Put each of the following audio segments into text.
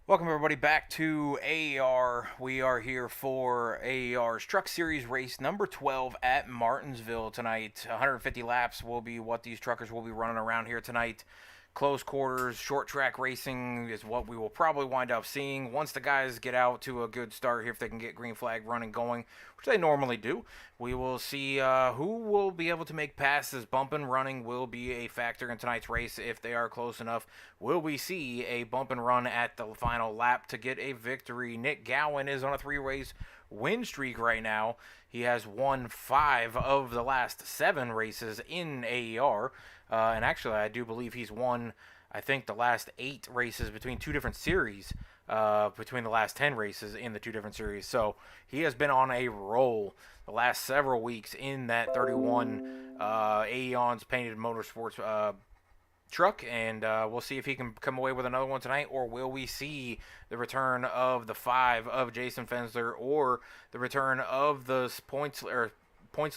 Welcome everybody back to AAR. We are here for AAR's Truck Series race number 12 at Martinsville tonight. 150 laps will be what these truckers will be running around here tonight. Close quarters, short track racing is what we will probably wind up seeing once the guys get out to a good start here. If they can get green flag running going, which they normally do, we will see who will be able to make passes. Bump and running will be a factor in tonight's race if they are close enough. Will we see a bump and run at the final lap to get a victory? Nick Gowan is on a 3-race win streak right now. He has won 5 of the last 7 races in AER. And actually, I do believe he's won, I think, the last 8 races between 2 different series, between the last 10 races in the 2 different series. So he has been on a roll the last several weeks in that 31 Aeon's Painted Motorsports truck, and we'll see if he can come away with another one tonight, or will we see the return of the 5 of Jason Fensler, or the return of the points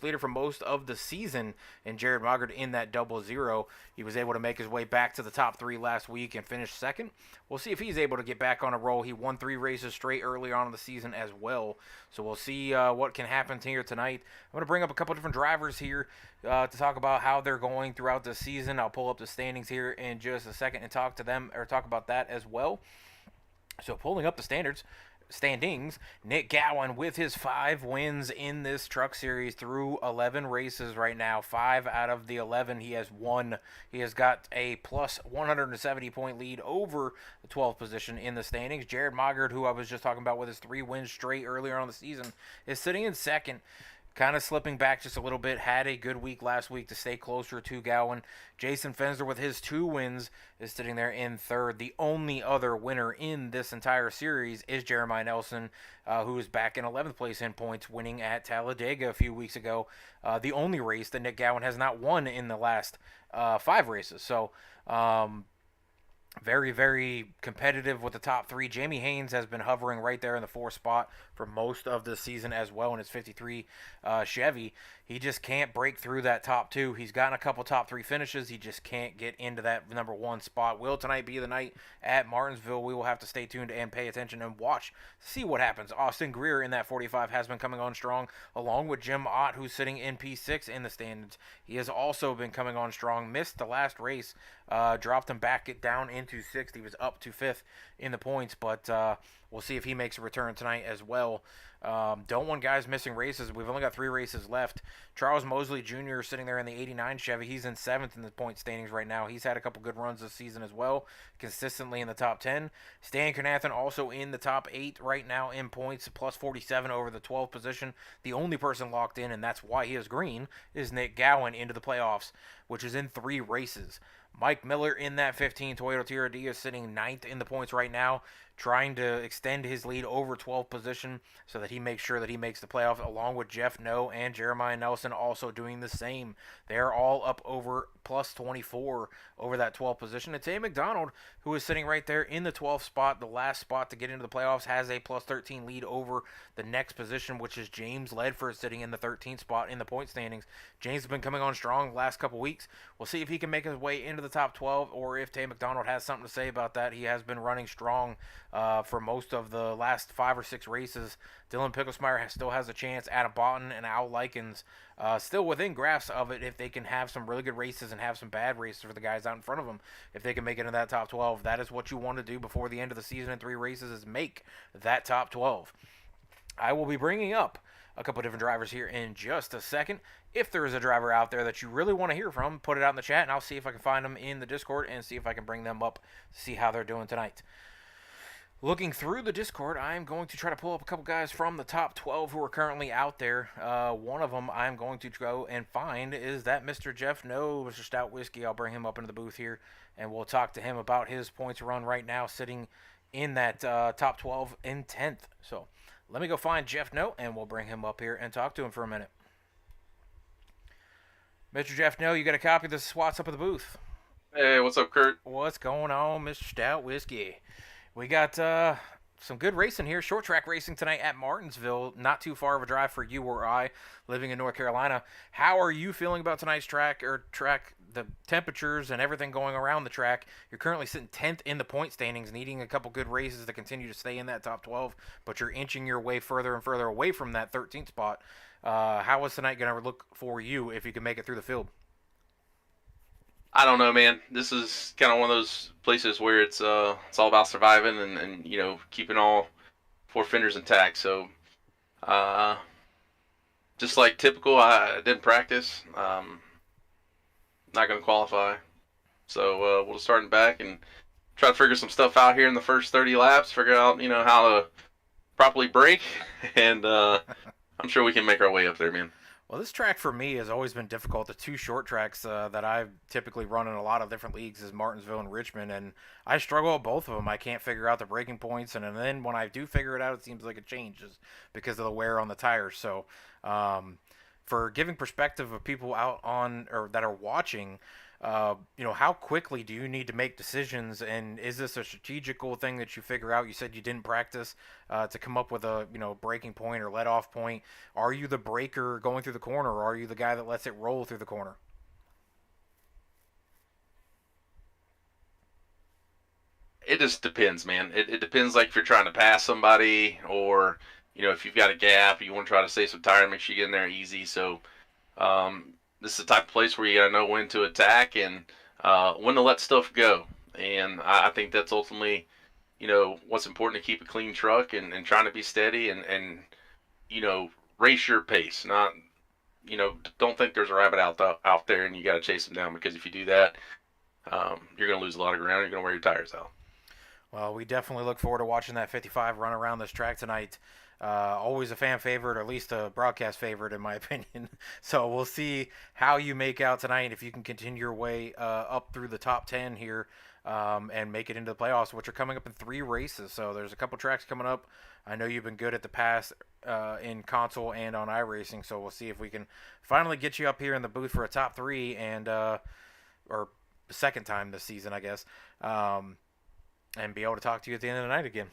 leader for most of the season and Jared Mogart in that 0-0. He was able to make his way back to the top 3 last week and finish second. We'll see if he's able to get back on a roll. He won 3 races straight early on in the season as well. So we'll see what can happen here tonight. I'm going to bring up a couple different drivers here to talk about how they're going throughout the season. I'll pull up the standings here in just a second and talk about that as well. So pulling up the standings, Nick Gowan with his 5 wins in this truck series through 11 races right now. 5 out of the 11 he has won. He has got a plus 170 point lead over the 12th position in the standings. Jared Mogart, who I was just talking about with his 3 wins straight earlier on the season, is sitting in second. Kind of slipping back just a little bit. Had a good week last week to stay closer to Gowan. Jason Fensler with his 2 wins is sitting there in third. The only other winner in this entire series is Jeremiah Nelson, who is back in 11th place in points, winning at Talladega a few weeks ago. The only race that Nick Gowan has not won in the last 5 races. So, very, very competitive with the top 3. Jamie Haynes has been hovering right there in the 4th spot for most of the season as well in his 53 Chevy. He just can't break through that top 2. He's gotten a couple top 3 finishes. He just can't get into that number 1 spot. Will tonight be the night at Martinsville? We will have to stay tuned and pay attention and watch, see what happens. Austin Greer in that 45 has been coming on strong, along with Jim Ott, who's sitting in P6 in the standings. He has also been coming on strong. Missed the last race, dropped him back down into 6th. He was up to 5th in the points, but we'll see if he makes a return tonight as well. Don't want guys missing races. We've only got 3 races left. Charles Mosley Jr. sitting there in the 89 Chevy. He's in 7th in the point standings right now. He's had a couple good runs this season as well, consistently in the top 10. Stan Kernathan also in the top 8 right now in points, plus 47 over the 12th position. The only person locked in, and that's why he is green, is Nick Gowan into the playoffs, which is in 3 races. Mike Miller in that 15 Toyota TRD is sitting ninth in the points right now, trying to extend his lead over 12th position so that he makes sure that he makes the playoff, along with Jeff No and Jeremiah Nelson also doing the same. They're all up over plus 24 over that 12th position. It's A. McDonald, who is sitting right there in the 12th spot, the last spot to get into the playoffs, has a plus 13 lead over the next position, which is James Ledford, sitting in the 13th spot in the point standings. James has been coming on strong the last couple weeks. We'll see if he can make his way into the top 12 or if Tay McDonald has something to say about that. He has been running strong for most of the last 5 or 6 races. Dylan Picklesmeyer still has a chance. Adam Boughton and Al Likens still within grasp of it if they can have some really good races and have some bad races for the guys out in front of them. If they can make it into that top 12, that is what you want to do before the end of the season in 3 races, is make that top 12. I will be bringing up a couple different drivers here in just a second. If there is a driver out there that you really want to hear from, put it out in the chat, and I'll see if I can find them in the Discord and see if I can bring them up to see how they're doing tonight. Looking through the Discord, I'm going to try to pull up a couple guys from the top 12 who are currently out there. One of them I'm going to go and find is that Mr. Jeff No, Mr. Stout Whiskey. I'll bring him up into the booth here, and we'll talk to him about his points run right now, sitting in that top 12 in 10th. So let me go find Jeff No, and we'll bring him up here and talk to him for a minute. Mr. Jeff No, you got a copy of the SWATs up at the booth. Hey, what's up, Kurt? What's going on, Mr. Stout Whiskey? We got some good racing here. Short track racing tonight at Martinsville. Not too far of a drive for you or I, living in North Carolina. How are you feeling about tonight's track, the temperatures and everything going around the track? You're currently sitting 10th in the point standings, needing a couple good races to continue to stay in that top 12, but you're inching your way further and further away from that 13th spot. How is tonight going to look for you if you can make it through the field? I don't know, man. This is kind of one of those places where it's all about surviving and keeping all 4 fenders intact. So, just like typical, I didn't practice. Not going to qualify. So we'll start in back and try to figure some stuff out here in the first 30 laps. Figure out how to properly brake, and I'm sure we can make our way up there, man. Well, this track for me has always been difficult. The 2 short tracks that I've typically run in a lot of different leagues is Martinsville and Richmond, and I struggle with both of them. I can't figure out the braking points, and then when I do figure it out, it seems like it changes because of the wear on the tires. So, for giving perspective of people out on or that are watching, how quickly do you need to make decisions, and is this a strategical thing that you figure out? You said you didn't practice to come up with a braking point or let off point. Are you the braker going through the corner, or are you the guy that lets it roll through the corner? It just depends, man. It depends, like if you're trying to pass somebody, or if you've got a gap, you want to try to save some tire, make sure you get in there easy. So this is the type of place where you got to know when to attack and when to let stuff go. And I think that's ultimately, what's important, to keep a clean truck and trying to be steady and race your pace. Not, don't think there's a rabbit out there and you got to chase them down, because if you do that, you're going to lose a lot of ground. You're going to wear your tires out. Well, we definitely look forward to watching that 55 run around this track tonight. Always a fan favorite, or at least a broadcast favorite, in my opinion. So we'll see how you make out tonight, if you can continue your way up through the top 10 here and make it into the playoffs, which are coming up in 3 races. So there's a couple tracks coming up. I know you've been good at the pass in console and on iRacing, so we'll see if we can finally get you up here in the booth for a top 3 and or the second time this season, I guess, and be able to talk to you at the end of the night again.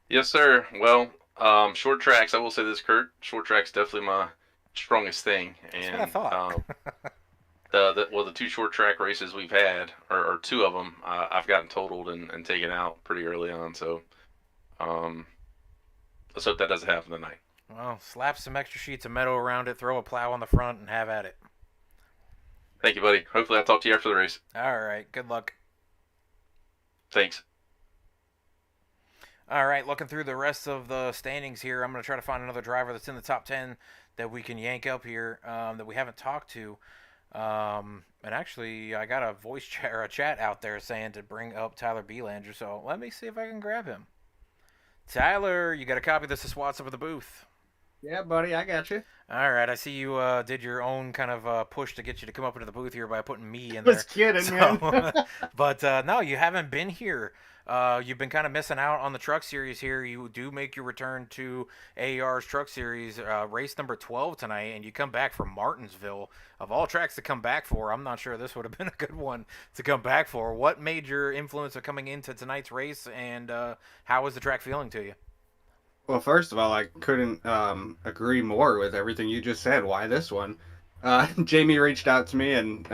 Yes, sir. Well, short tracks, I will say this, Kurt. Short tracks definitely my strongest thing. And that's what I thought. The 2 short track races we've had, or 2 of them, I've gotten totaled and taken out pretty early on. So let's hope that doesn't happen tonight. Well, slap some extra sheets of metal around it, throw a plow on the front, and have at it. Thank you, buddy. Hopefully I'll talk to you after the race. All right. Good luck. Thanks. All right, looking through the rest of the standings here, I'm going to try to find another driver that's in the top 10 that we can yank up here that we haven't talked to. And actually, I got a voice chat or a chat out there saying to bring up Tyler Belanger, so let me see if I can grab him. Tyler, you got a copy of this? Is Watts up at the booth. Yeah, buddy, I got you. All right, I see you did your own kind of push to get you to come up into the booth here by putting me in Was there. kidding, man. So, but no, you haven't been here. You've been kind of missing out on the truck series here. You do make your return to AAR's truck series, race number 12 tonight, and you come back from Martinsville. Of all tracks to come back for, I'm not sure this would have been a good one to come back for. What made your influence of coming into tonight's race, and how was the track feeling to you? Well, first of all, I couldn't agree more with everything you just said. Why this one? Jamie reached out to me and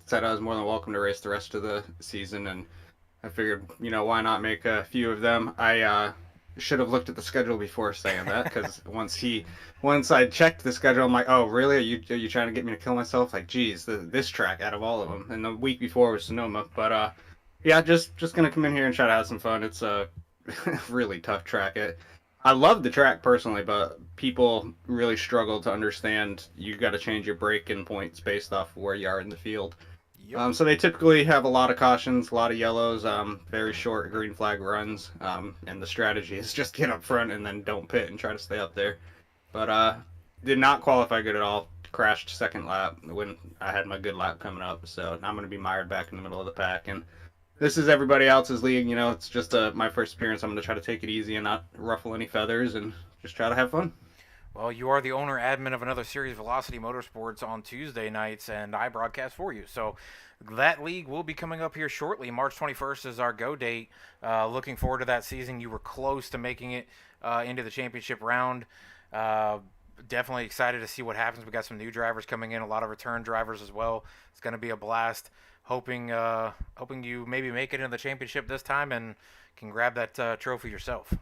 said I was more than welcome to race the rest of the season, and I figured, why not make a few of them? I should have looked at the schedule before saying that, because once I checked the schedule, I'm like, oh, really? Are you trying to get me to kill myself? Like, geez, this track out of all of them, and the week before was Sonoma, but yeah, just gonna come in here and try to have some fun. It's a really tough track. I love the track personally, but people really struggle to understand you got to change your braking points based off where you are in the field. Yep. So they typically have a lot of cautions, a lot of yellows, very short green flag runs, and the strategy is just get up front and then don't pit and try to stay up there. But did not qualify good at all. Crashed second lap when I had my good lap coming up, so I'm going to be mired back in the middle of the pack. And this is everybody else's league. It's just my first appearance. I'm going to try to take it easy and not ruffle any feathers and just try to have fun. Well, you are the owner admin of another series, Velocity Motorsports, on Tuesday nights, and I broadcast for you. So that league will be coming up here shortly. March 21st is our go date. Looking forward to that season. You were close to making it into the championship round. Uh, Definitely excited to see what happens. We got some new drivers coming in, a lot of return drivers as well. It's going to be a blast. Hoping you maybe make it into the championship this time and can grab that trophy yourself.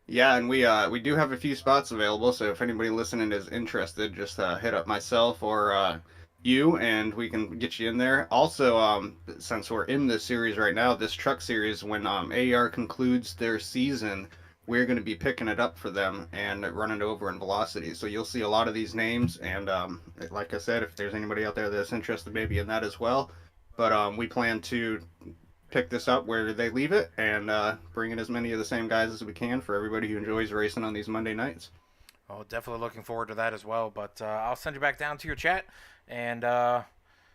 Yeah, and we do have a few spots available. So if anybody listening is interested, just hit up myself or you, and we can get you in there. Also, since we're in this series right now, this truck series, when AR concludes their season, we're going to be picking it up for them and running it over in velocity. So you'll see a lot of these names, and like I said, if there's anybody out there that's interested, maybe in that as well. But we plan to pick this up where they leave it and bring in as many of the same guys as we can for everybody who enjoys racing on these Monday nights. Well, definitely looking forward to that as well. But I'll send you back down to your chat, and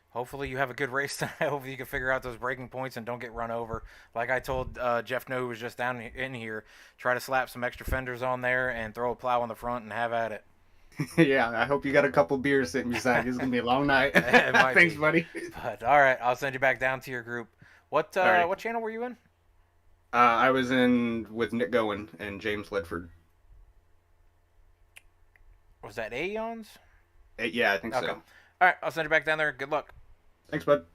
hopefully you have a good race tonight. Hopefully you can figure out those braking points and don't get run over. Like I told Jeff No, who was just down in here, try to slap some extra fenders on there and throw a plow on the front and have at it. Yeah, I hope you got a couple beers sitting beside you. It's gonna be a long night. It might Thanks, be. buddy. But all right, I'll send you back down to your group. Alrighty. What channel were you in? I was in with Nick Gowen and James Ledford. Was that Aeons? Yeah, I think Okay. so. All right, I'll send you back down there. Good luck. Thanks, bud.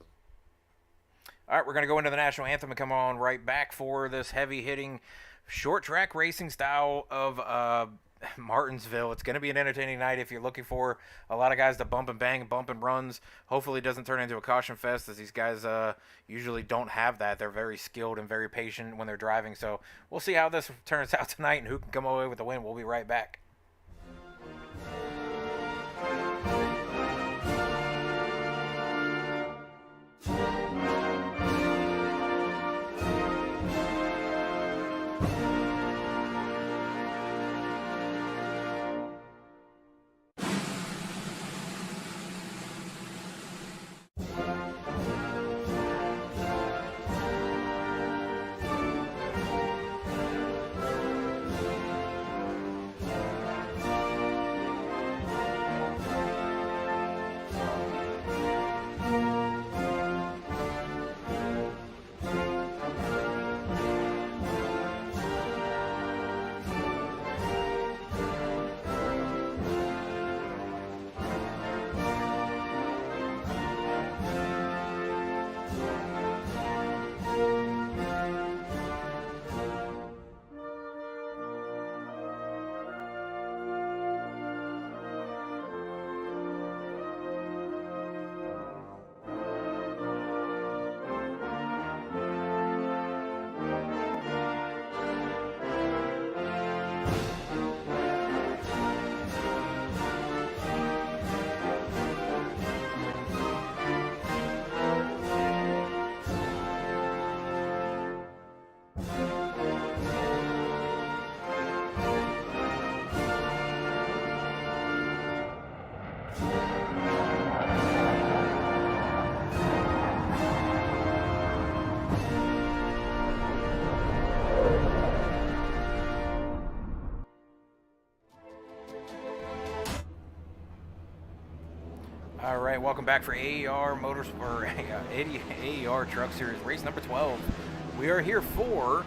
All right, we're going to go into the national anthem and come on right back for this heavy hitting short track racing style of Martinsville. It's going to be an entertaining night if you're looking for a lot of guys to bump and bang, bump and runs. Hopefully it doesn't turn into a caution fest, as these guys usually don't have that. They're very skilled and very patient when they're driving. So we'll see how this turns out tonight and who can come away with the win. We'll be right back. right, welcome back for AER Motors or AER Truck Series race number 12. We are here for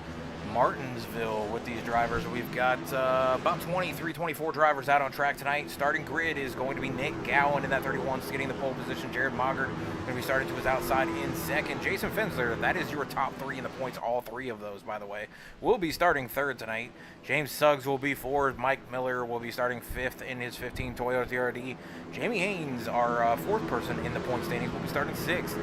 Martinsville with these drivers. We've got about 23, 24 drivers out on track tonight. Starting grid is going to be Nick Gowan in that 31, getting the pole position. Jared Moggart going to be starting to his outside in second. Jason Fensler, that is your top three in the points, all three of those, by the way, will be starting third tonight. James Suggs will be fourth. Mike Miller will be starting fifth in his 15 Toyota TRD. Jamie Haynes, our fourth person in the point standings, will be starting sixth.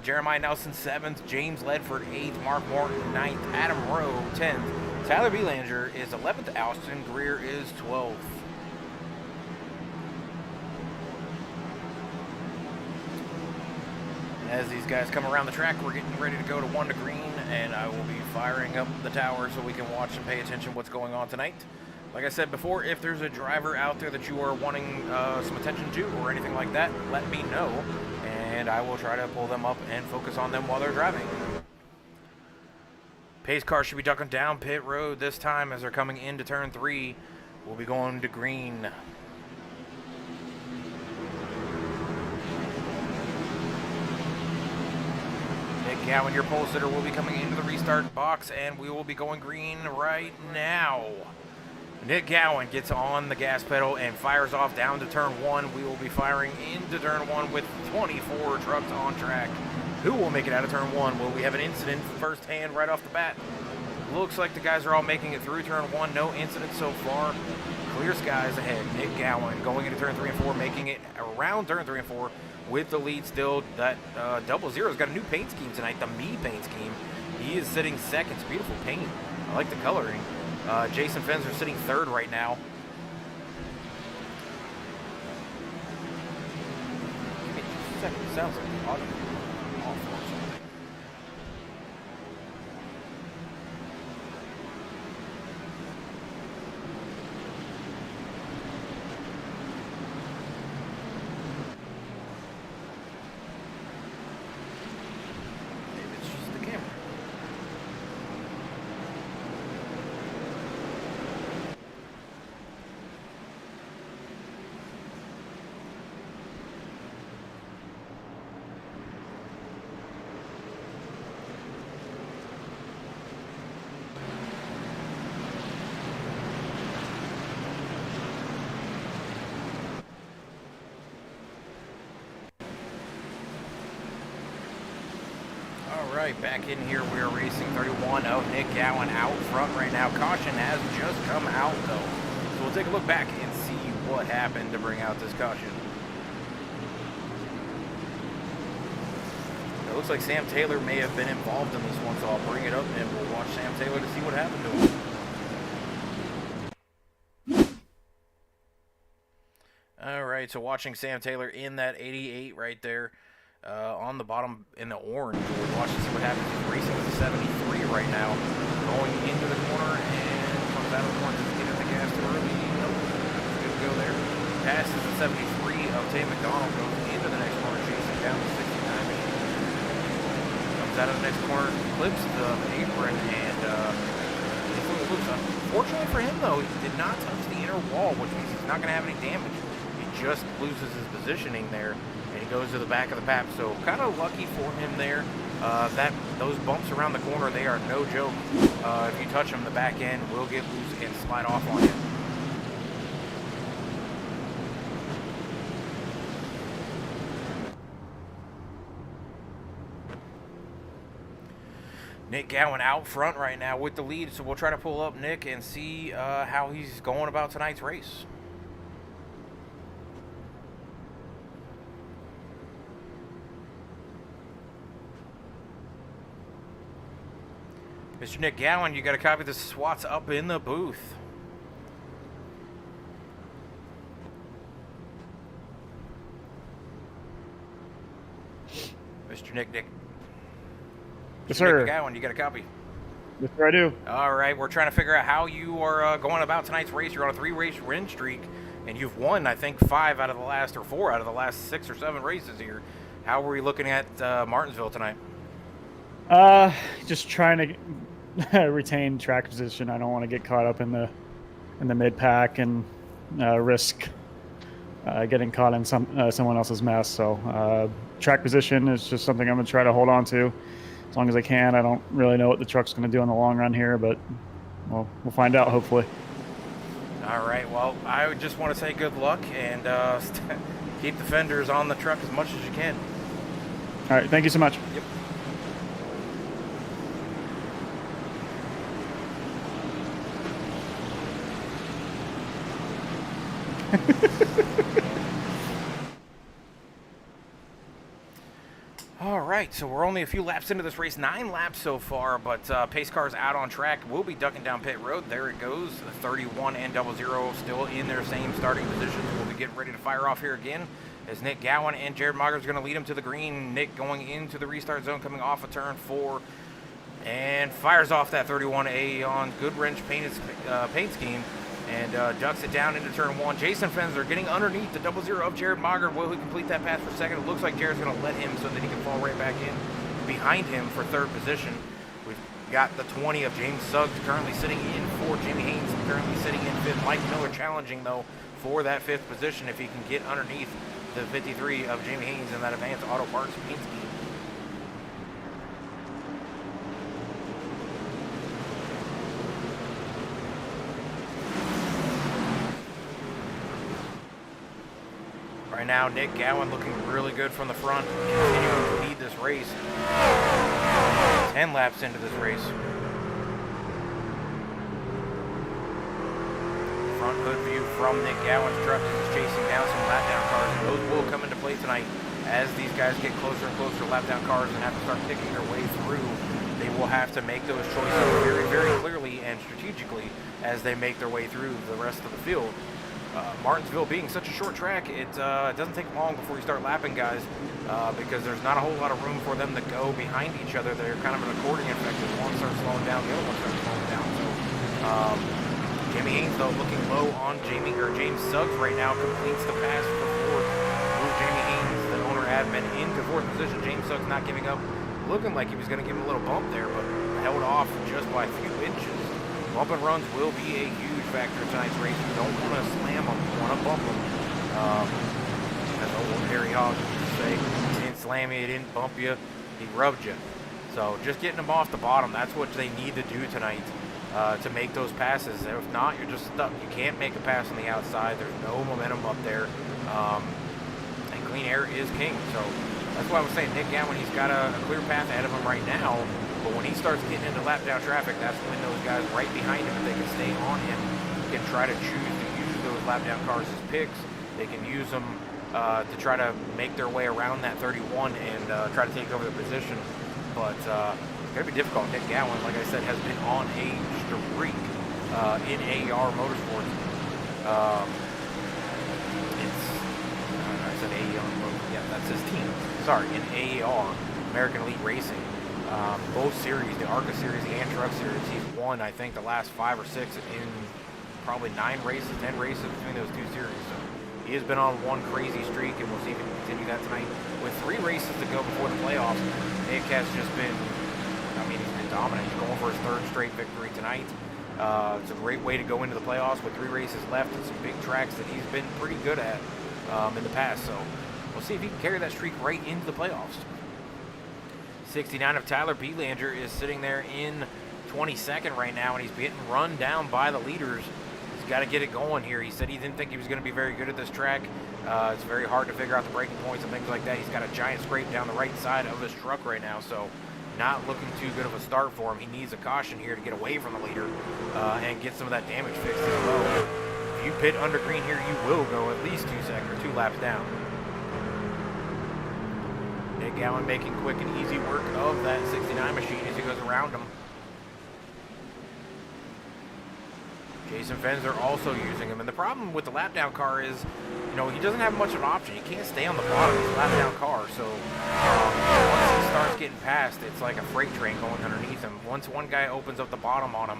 Jeremiah Nelson, 7th. James Ledford, 8th. Mark Morton, 9th. Adam Rowe, 10th. Tyler Belanger is 11th. Austin Greer is 12th. As these guys come around the track, we're getting ready to go to 1 to green, and I will be firing up the tower so we can watch and pay attention to what's going on tonight. Like I said before, if there's a driver out there that you are wanting some attention to or anything like that, let me know, and I will try to pull them up and focus on them while they're driving. Pace car should be ducking down pit road this time as they're coming into turn 3. We'll be going to green. Nick Gowan, your pole sitter, will be coming into the restart box, and we will be going green right now. Nick Gowan gets on the gas pedal and fires off down to turn 1. We will be firing into turn 1 with 24 trucks on track. Who will make it out of turn 1? Will we have an incident firsthand right off the bat? Looks like the guys are all making it through turn 1. No incidents so far. Clear skies ahead. Nick Gowan going into turn 3 and 4, making it around turn 3 and 4 with the lead still. That 00's got a new paint scheme tonight, the Me paint scheme. He is sitting second. It's beautiful paint. I like the coloring. Jason Fensler sitting third right now. Give me just a second. It sounds like the audio is off or something. Maybe it's just the camera. Alright, back in here, we are racing 31. Oh, Nick Gowan out front right now. Caution has just come out, though. So we'll take a look back and see what happened to bring out this caution. It looks like Sam Taylor may have been involved in this one, so I'll bring it up and we'll watch Sam Taylor to see what happened to him. Alright, so watching Sam Taylor in that 88 right there. On the bottom in the orange. We're watching to see what happens. He's racing with the 73 right now. Going into the corner and comes out of the corner. Just getting the gas too early. Nope. Good to go there. Passes the 73 of Tay McDonald. Goes into the next corner. Chasing down the 69 machine. Comes out of the next corner. Clips the apron and fortunately for him though, he did not touch the inner wall, which means he's not going to have any damage. He just loses his positioning there. And he goes to the back of the pap, so kind of lucky for him there. Those bumps around the corner, they are no joke. If you touch them, the back end will get loose and slide off on you. Nick Gowan out front right now with the lead, so we'll try to pull up Nick and see how he's going about tonight's race. Mr. Nick Gowan, you got a copy of the SWAT's up in the booth. Mr. Nick. Yes, sir. Nick Gowan, you got a copy? Yes, sir, I do. All right, we're trying to figure out how you are going about tonight's race. You're on a 3-race win streak, and you've won, I think, 4 out of the last 6 or 7 races here. How are we looking at Martinsville tonight? Just trying to retain track position. I don't want to get caught up in the mid pack and risk getting caught in someone else's mess. So track position is just something I'm going to try to hold on to as long as I can. I don't really know what the truck's going to do in the long run here, but we'll find out hopefully. All right, well, I would just want to say good luck and keep the fenders on the truck as much as you can. All right, thank you so much. Yep. All right, so we're only a few laps into this race, 9 laps so far, but pace cars out on track. We'll be ducking down pit road. There it goes. The 31 and 00 still in their same starting positions. We'll be getting ready to fire off here again as Nick Gowan and Jared Mager is going to lead him to the green. Nick going into the restart zone, coming off of turn 4, and fires off that 31A on good wrench paint scheme. And ducks it down into turn 1. Jason Fenzer getting underneath the 00 of Jared Mager. Will he complete that pass for second? It looks like Jared's going to let him so that he can fall right back in behind him for third position. We've got the 20 of James Suggs currently sitting in 4. Jamie Haynes currently sitting in 5th. Mike Miller challenging, though, for that 5th position if he can get underneath the 53 of Jamie Haynes in that Advanced Auto Parts paint scheme. Right now, Nick Gowan looking really good from the front, continuing to lead this race. 10 laps into this race. Front hood view from Nick Gowan's truck as he's chasing down some lap down cars, and those will come into play tonight as these guys get closer and closer to lap down cars and have to start picking their way through. They will have to make those choices very, very clearly and strategically as they make their way through the rest of the field. Martinsville being such a short track, it doesn't take long before you start lapping guys because there's not a whole lot of room for them to go behind each other. They're kind of an accordion effect. As one starts slowing down, the other one starts slowing down. So Jamie Haynes, though, looking low on James Suggs right now, completes the pass for 4th. Move Jamie Haynes, the owner admin, into 4th position. James Suggs not giving up, looking like he was going to give him a little bump there, but held off just by a few inches. Bump and runs will be a huge factor in tonight's race. You don't want to slam them, you want to bump them. As old Harry Hogg used to say, he didn't slam you, he didn't bump you, he rubbed you. So just getting them off the bottom, that's what they need to do tonight to make those passes. If not, you're just stuck. You can't make a pass on the outside. There's no momentum up there. And clean air is king. So that's why I was saying Nick Gowan, he's got a clear path ahead of him right now. But when he starts getting into lap down traffic, that's when those guys right behind him, if they can stay on him, can try to choose to use those lap down cars as picks. They can use them to try to make their way around that 31 and try to take over the position. But it's going to be difficult. Nick Gowan, like I said, has been on a streak in AER Motorsports. I said AER Motorsports. Yeah, that's his team. Sorry, in AER, American Elite Racing. Both series, the ARCA series, the Ant Truck series, he's won, I think, the last 5 or 6 in probably 9 races, 10 races between those 2 series. So he has been on one crazy streak, and we'll see if he can continue that tonight. With 3 races to go before the playoffs, Nick has just been, he's been dominant. He's going for his 3rd straight victory tonight. It's a great way to go into the playoffs with 3 races left and some big tracks that he's been pretty good at in the past. So we'll see if he can carry that streak right into the playoffs. 69 of Tyler Belanger is sitting there in 22nd right now, and he's getting run down by the leaders. He's got to get it going here. He said he didn't think he was going to be very good at this track. It's very hard to figure out the braking points and things like that. He's got a giant scrape down the right side of his truck right now, so not looking too good of a start for him. He needs a caution here to get away from the leader and get some of that damage fixed as well. If you pit under green here, you will go at least 2 laps down. Nick Gowan making quick and easy work of that 69 machine as he goes around him. Jason Fenzer also using him. And the problem with the lap down car is, he doesn't have much of an option. He can't stay on the bottom. It's a lap down car. So once he starts getting past, it's like a freight train going underneath him. Once one guy opens up the bottom on him,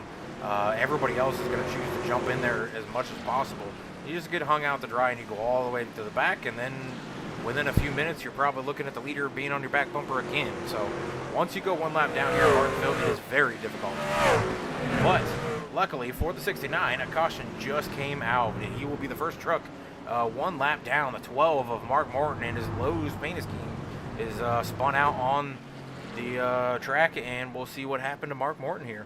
everybody else is going to choose to jump in there as much as possible. You just get hung out to dry and you go all the way to the back, and then within a few minutes, you're probably looking at the leader being on your back bumper again. So once you go 1 lap down here at Martinsville, it is very difficult. But luckily for the 69, a caution just came out, and he will be the first truck one lap down. The 12 of Mark Morton and his Lowe's paint scheme is spun out on the track, and we'll see what happened to Mark Morton here.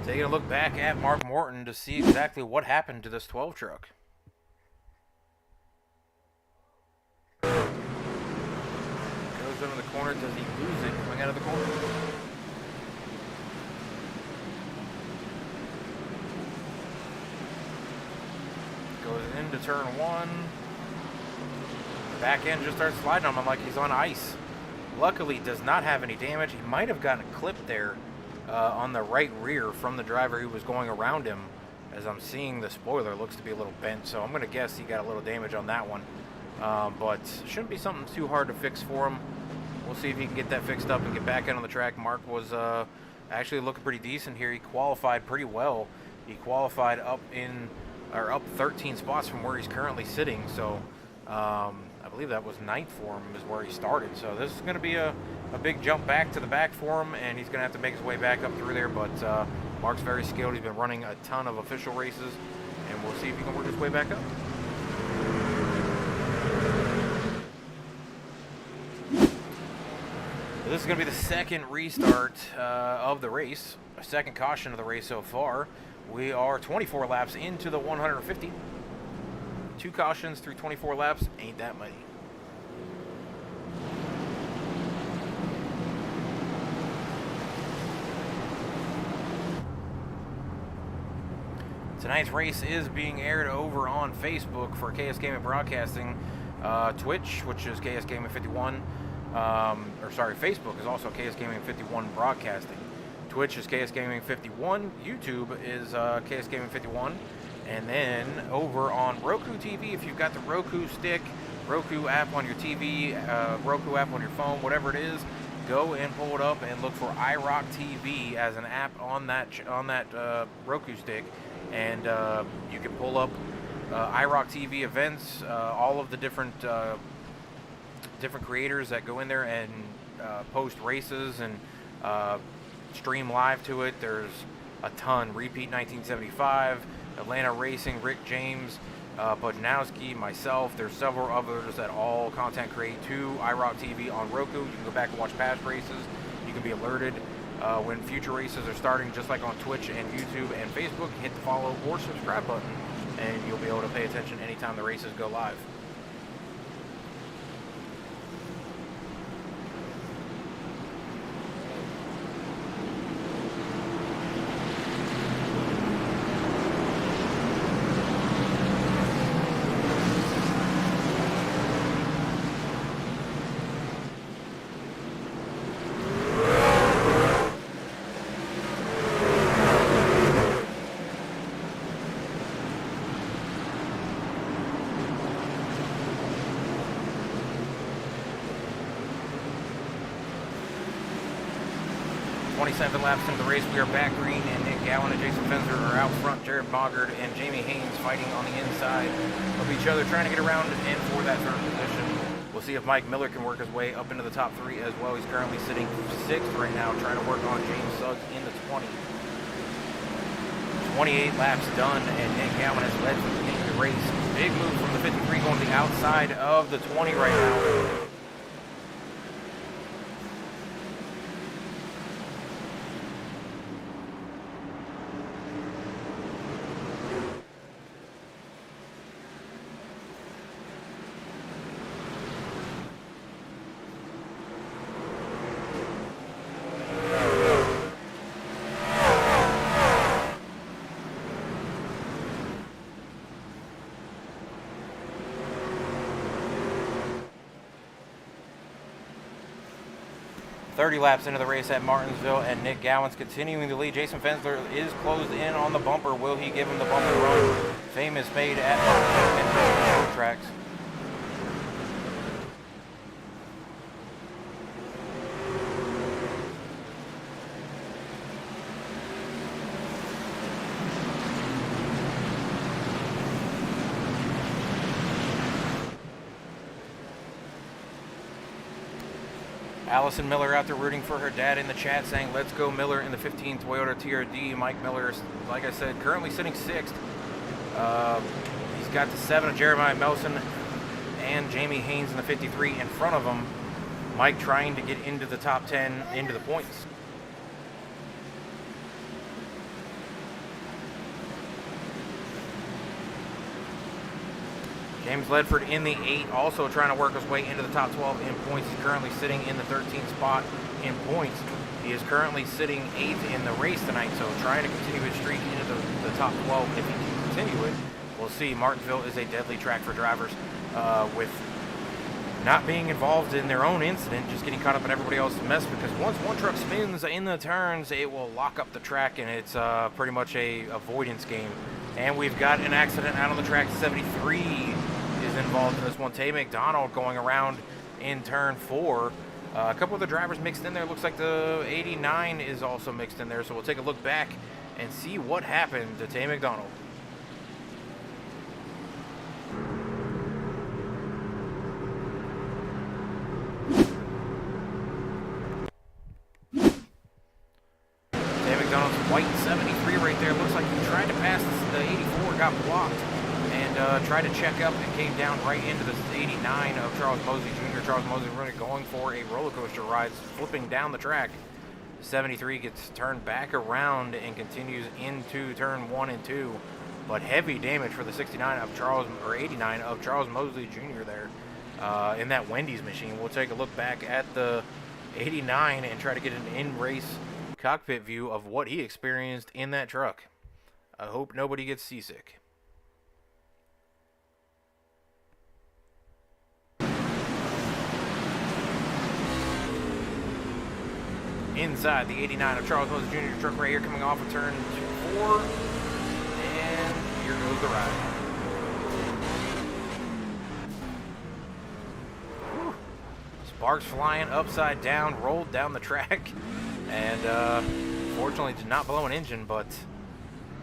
Taking a look back at Mark Morton to see exactly what happened to this 12 truck. Goes into the corner. Does he lose it coming out of the corner? Goes into turn 1. The back end just starts sliding on him like he's on ice. Luckily, does not have any damage. He might have gotten a clip there on the right rear from the driver who was going around him. As I'm seeing, the spoiler looks to be a little bent, so I'm going to guess he got a little damage on that one. But shouldn't be something too hard to fix for him. We'll see if he can get that fixed up and get back out on the track. Mark was actually looking pretty decent here. He qualified pretty well. He qualified up 13 spots from where he's currently sitting. So I believe that was 9th for him is where he started. So this is going to be a big jump back to the back for him, and he's going to have to make his way back up through there. But Mark's very skilled. He's been running a ton of official races, and we'll see if he can work his way back up. This is going to be the second restart of the race, a second caution of the race so far. We are 24 laps into the 150. 2 cautions through 24 laps, ain't that many. Tonight's race is being aired over on Facebook for KS Gaming Broadcasting, Twitch, which is KS Gaming 51. Facebook is also KS Gaming 51 Broadcasting. Twitch is KS Gaming 51. YouTube is KS Gaming 51. And then over on Roku TV, if you've got the Roku stick, Roku app on your TV, Roku app on your phone, whatever it is, go and pull it up and look for iRock TV as an app on that Roku stick, and you can pull up iRock TV events, all of the different creators that go in there and post races and stream live to it. There's a ton. Repeat 1975, Atlanta Racing, Rick James, Budnowski, myself. There's several others that all content create to iRock TV on Roku. You can go back and watch past races. You can be alerted when future races are starting, just like on Twitch and YouTube and Facebook. Hit the follow or subscribe button, and you'll be able to pay attention anytime the races go live. Seven laps into the race, we are back green, and Nick Gowan and Jason Fenzer are out front. Jared Boggard and Jamie Haynes fighting on the inside of each other, trying to get around and for that third position. We'll see if Mike Miller can work his way up into the top 3 as well. He's currently sitting 6th right now, trying to work on James Suggs in the 20. 28 laps done, and Nick Gowan has led from the beginning of the race. Big move from the 53 going to the outside of the 20 right now. .30 laps into the race at Martinsville, and Nick Gowan's continuing to lead. Jason Fensler is closed in on the bumper. Will he give him the bumper run? Famous made at Martinsville and tracks. Allison Miller out there rooting for her dad in the chat, saying, let's go Miller in the 15 Toyota TRD. Mike Miller is, like I said, currently sitting 6th. He's got the 7 of Jeremiah Melson and Jamie Haynes in the 53 in front of him. Mike trying to get into the top 10, into the points. James Ledford in the 8, also trying to work his way into the top 12 in points. He's currently sitting in the 13th spot in points. He is currently sitting 8th in the race tonight, so trying to continue his streak into the top 12 if he can continue it. We'll see. Martinsville is a deadly track for drivers with not being involved in their own incident, just getting caught up in everybody else's mess, because once one truck spins in the turns, it will lock up the track, and it's pretty much a avoidance game. And we've got an accident out on the track. 73 is involved in this one. Tay McDonald going around in turn 4. A couple of the drivers mixed in there. Looks like the 89 is also mixed in there, so we'll take a look back and see what happened to Tay McDonald. White 73 right there. Looks like he tried to pass the 84, got blocked, and tried to check up and came down right into the 89 of Charles Mosley Jr. Charles Mosley really going for a roller coaster ride, flipping down the track. 73 gets turned back around and continues into turn 1 and 2, but heavy damage for the 69 of Charles, or 89 of Charles Mosley Jr. there in that Wendy's machine. We'll take a look back at the 89 and try to get an in-race cockpit view of what he experienced in that truck. I hope nobody gets seasick. Inside the 89 of Charles Moses Jr. truck right here, coming off of turn 4, and here goes the ride. Whew. Sparks flying upside down, rolled down the track. And fortunately did not blow an engine, but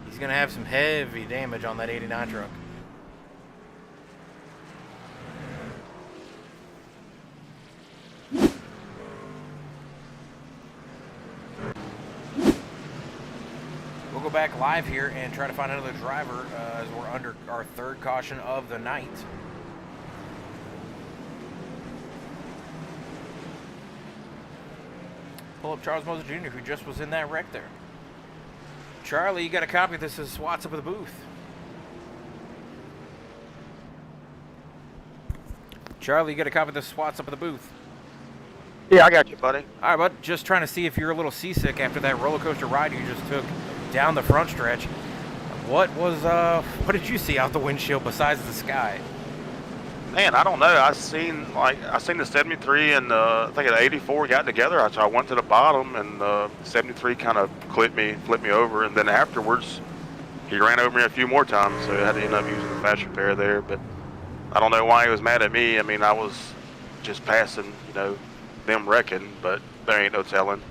he's going to have some heavy damage on that 89 truck. We'll go back live here and try to find another driver as we're under our 3rd caution of the night. Pull up Charles Moser Jr., who just was in that wreck there. Charlie, you got a copy of this as SWAT's up at the booth. Charlie, you got a copy of this SWAT's up at the booth. Yeah, I got you, buddy. All right, bud. Just trying to see if you're a little seasick after that roller coaster ride you just took down the front stretch. What did you see out the windshield besides the sky? Man, I don't know. I seen the 73 and I think the 84 got together. So I went to the bottom, and 73 kind of flipped me over, and then afterwards he ran over me a few more times. So I had to end up using the fast repair there. But I don't know why he was mad at me. I mean, I was just passing, them wrecking, but there ain't no telling.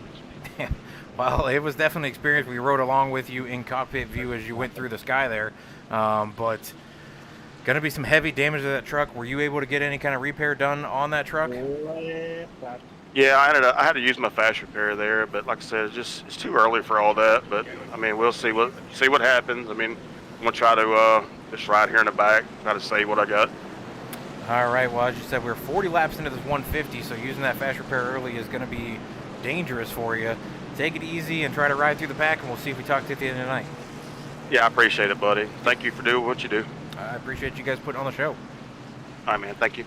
Well, it was definitely an experience. We rode along with you in cockpit view as you went through the sky there, but. Going to be some heavy damage to that truck. Were you able to get any kind of repair done on that truck? Yeah, I had to use my fast repair there, but like I said, it's too early for all that. But I mean, we'll see what happens. I mean, I'm gonna try to just ride here in the back, try to save what I got. All right. Well, as you said, we're 40 laps into this 150, so using that fast repair early is going to be dangerous for you. Take it easy and try to ride through the pack, and we'll see if we talk to you at the end of the night. Yeah, I appreciate it, buddy. Thank you for doing what you do. I appreciate you guys putting on the show. All right, man. Thank you.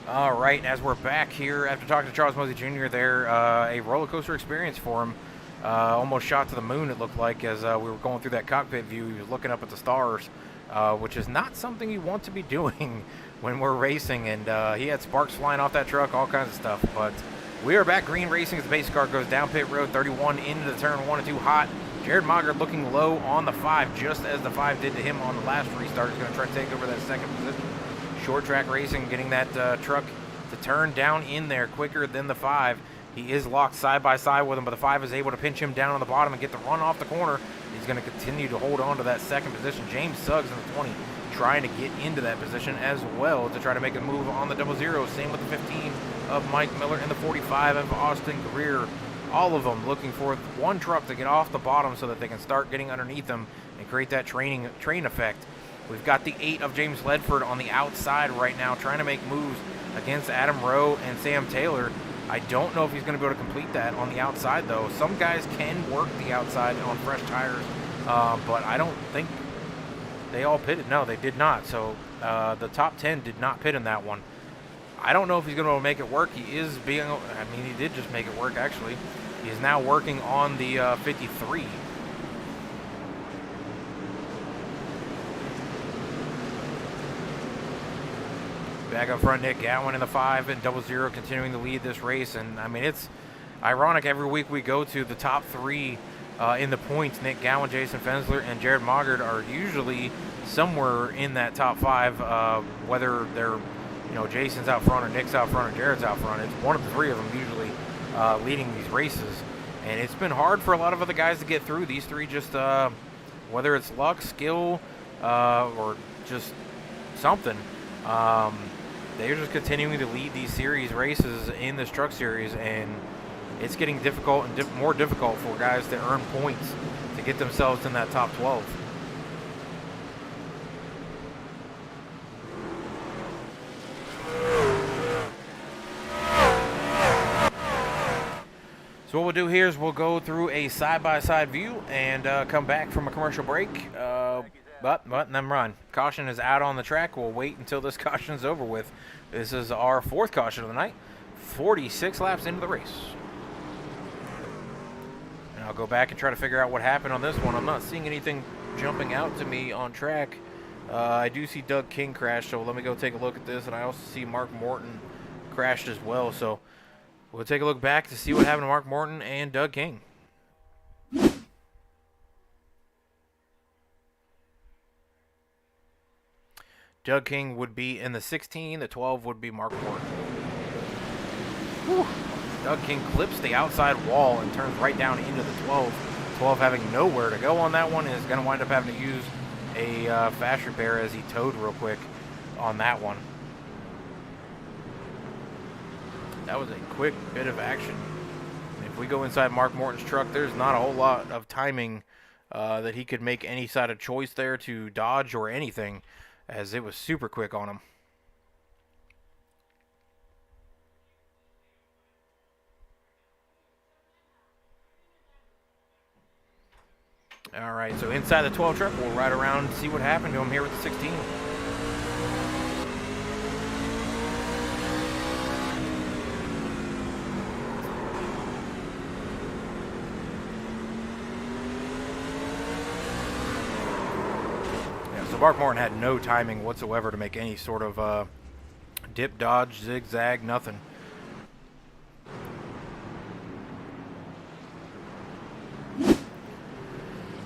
All right, as we're back here after talking to Charles Mosey Jr. there, a roller coaster experience for him. Almost shot to the moon, it looked like, as we were going through that cockpit view. He was looking up at the stars, which is not something you want to be doing when we're racing. And he had sparks flying off that truck, all kinds of stuff. But we are back green racing as the base car goes down pit road 31 into the turn 1 and 2 hot. Jared Maugert looking low on the 5, just as the 5 did to him on the last restart. He's going to try to take over that 2nd position. Short track racing, getting that truck to turn down in there quicker than the 5. He is locked side by side with him, but the 5 is able to pinch him down on the bottom and get the run off the corner. He's going to continue to hold on to that 2nd position. James Suggs in the 20 trying to get into that position as well to try to make a move on the 00. Same with the 15 of Mike Miller and the 45 of Austin Greer. All of them looking for one truck to get off the bottom so that they can start getting underneath them and create that train effect. We've got the 8 of James Ledford on the outside right now, trying to make moves against Adam Rowe and Sam Taylor. I don't know if he's going to be able to complete that on the outside, though. Some guys can work the outside on fresh tires, but I don't think they all pitted. No, they did not. So the top 10 did not pit in that one. I don't know if he's going to be able to make it work. He is being, I mean, he did just make it work, actually. He is now working on the 53. Back up front, Nick Gowan in the 5 and 00 continuing to lead this race. And, I mean, it's ironic every week we go to the top 3 in the points. Nick Gowan, Jason Fensler, and Jared Mogard are usually somewhere in that top 5, whether they're, you know, Jason's out front or Nick's out front or Jared's out front. It's one of the 3 of them usually leading these races. And it's been hard for a lot of other guys to get through. These 3 just, whether it's luck, skill, or just something, they're just continuing to lead these series races in this truck series, and it's getting difficult and more difficult for guys to earn points to get themselves in that top 12. So what we'll do here is we'll go through a side-by-side view and come back from a commercial break. But never mind. Caution is out on the track. We'll wait until this caution is over with. This is our 4th caution of the night. 46 laps into the race. And I'll go back and try to figure out what happened on this one. I'm not seeing anything jumping out to me on track. I do see Doug King crash, so let me go take a look at this. And I also see Mark Morton crashed as well. So we'll take a look back to see what happened to Mark Morton and Doug King. Doug King would be in the 16, the 12 would be Mark Morton. Whew. Doug King clips the outside wall and turns right down into the 12. 12 having nowhere to go on that one, and is going to wind up having to use a fast repair as he towed real quick on that one. That was a quick bit of action. If we go inside Mark Morton's truck, there's not a whole lot of timing that he could make any side of choice there to dodge or anything, as it was super quick on him. All right, so inside the 12 truck, we'll ride around and see what happened to him here with the 16. Mark Morton had no timing whatsoever to make any sort of dip, dodge, zigzag, nothing.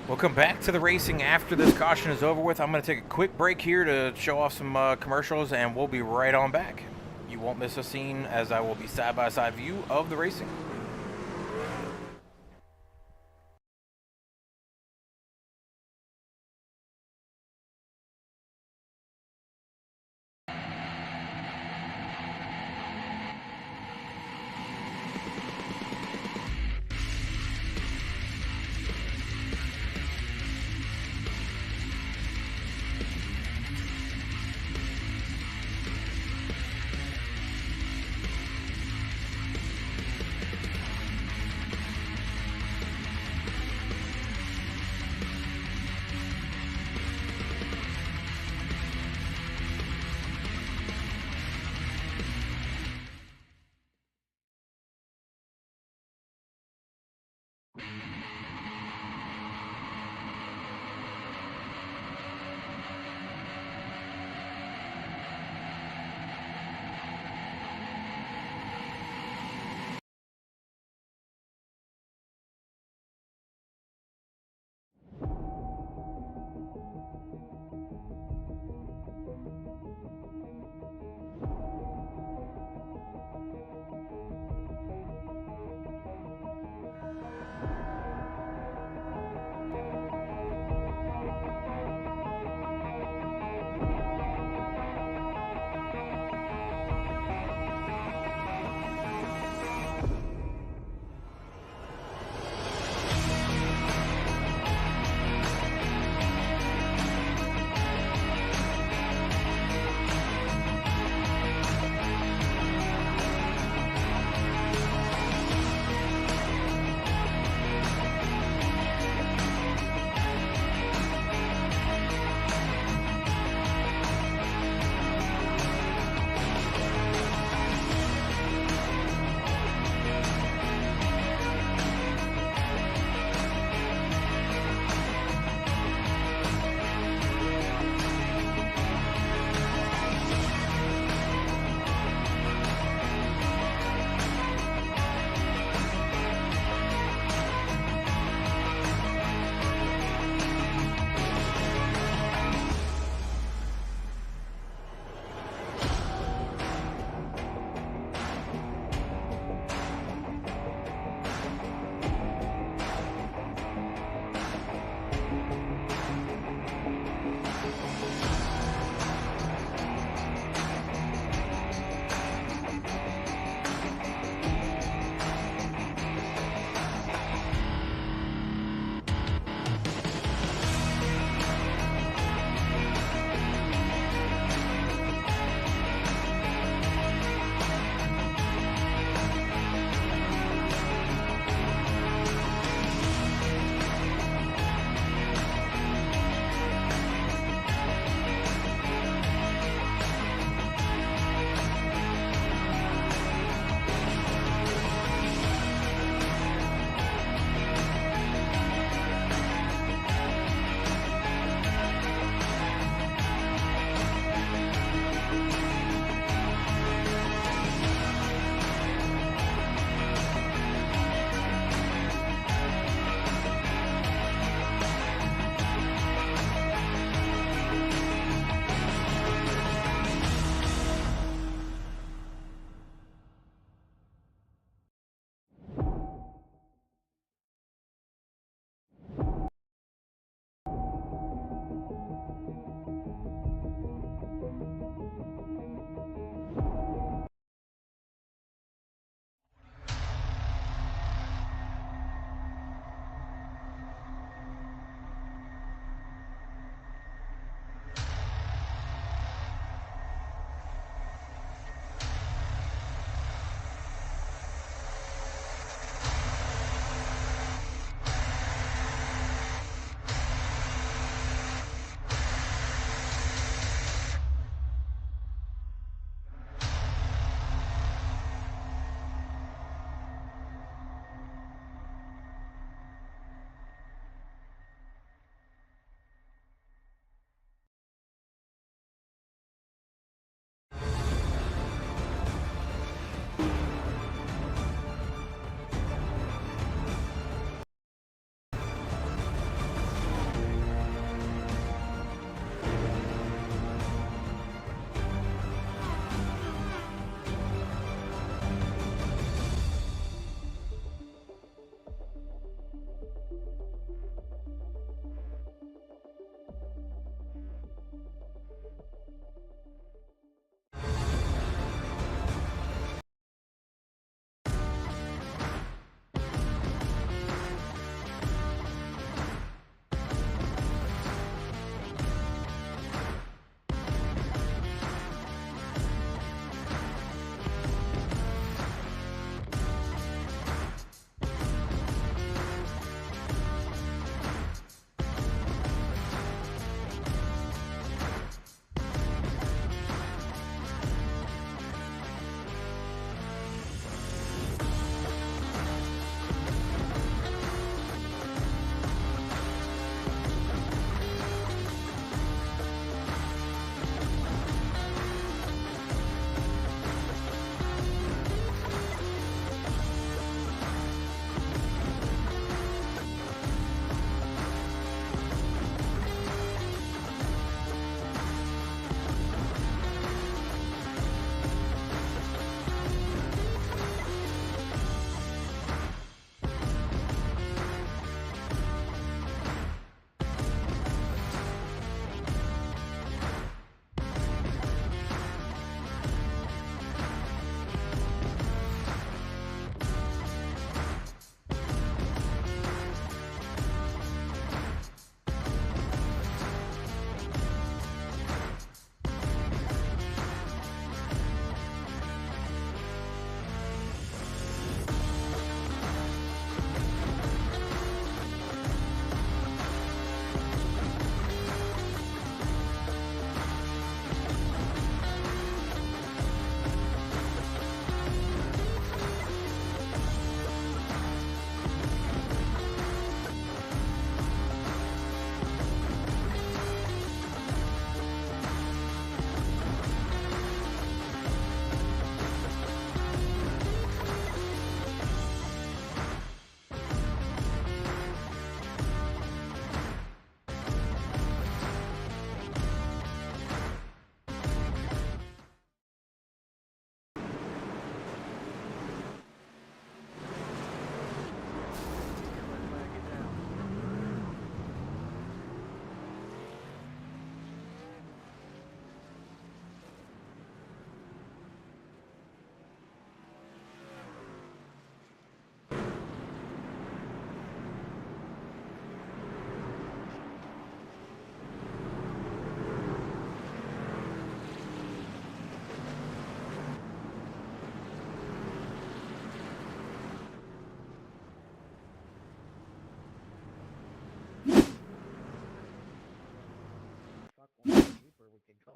We'll come back to the racing after this caution is over with. I'm going to take a quick break here to show off some commercials, and we'll be right on back. You won't miss a scene, as I will be side-by-side view of the racing.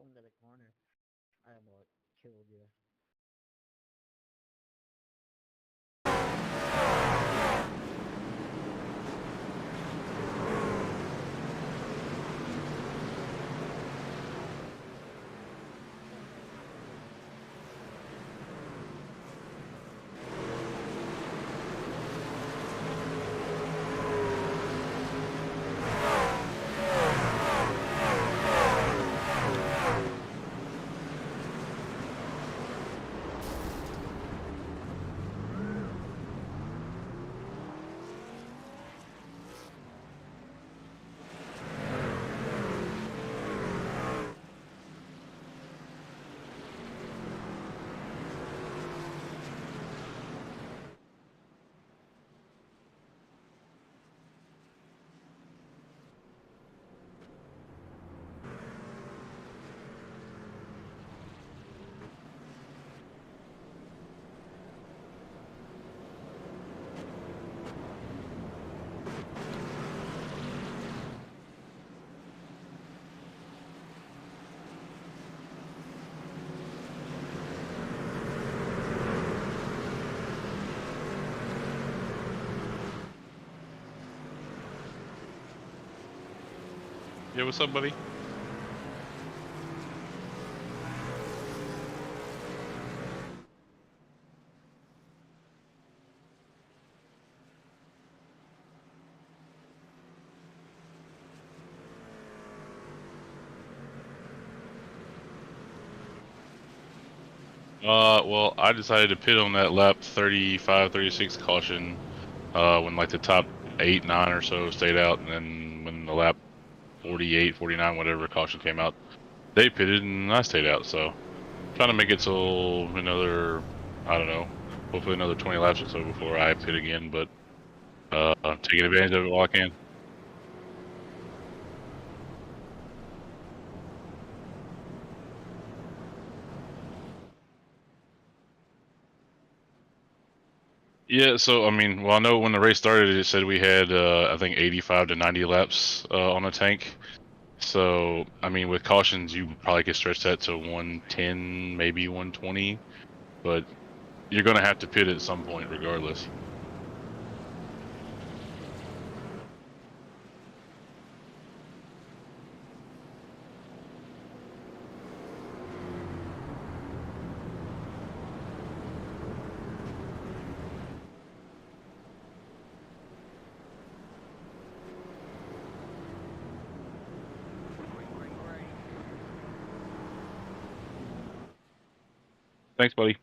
into the corner, I almost killed you. Yeah, what's up, buddy? Well, I decided to pit on that lap 35, 36 caution, when like the top 8, 9 or so stayed out, and then when the lap 48, 49, whatever caution came out, they pitted and I stayed out. So trying to make it so another, I don't know, hopefully another 20 laps or so before I pit again, but taking advantage of it while I can. Yeah, so I mean, well, I know when the race started, it said we had I think 85 to 90 laps on the tank. So I mean, with cautions, you probably could stretch that to 110, maybe 120, but you're gonna have to pit at some point, regardless. Thanks, buddy.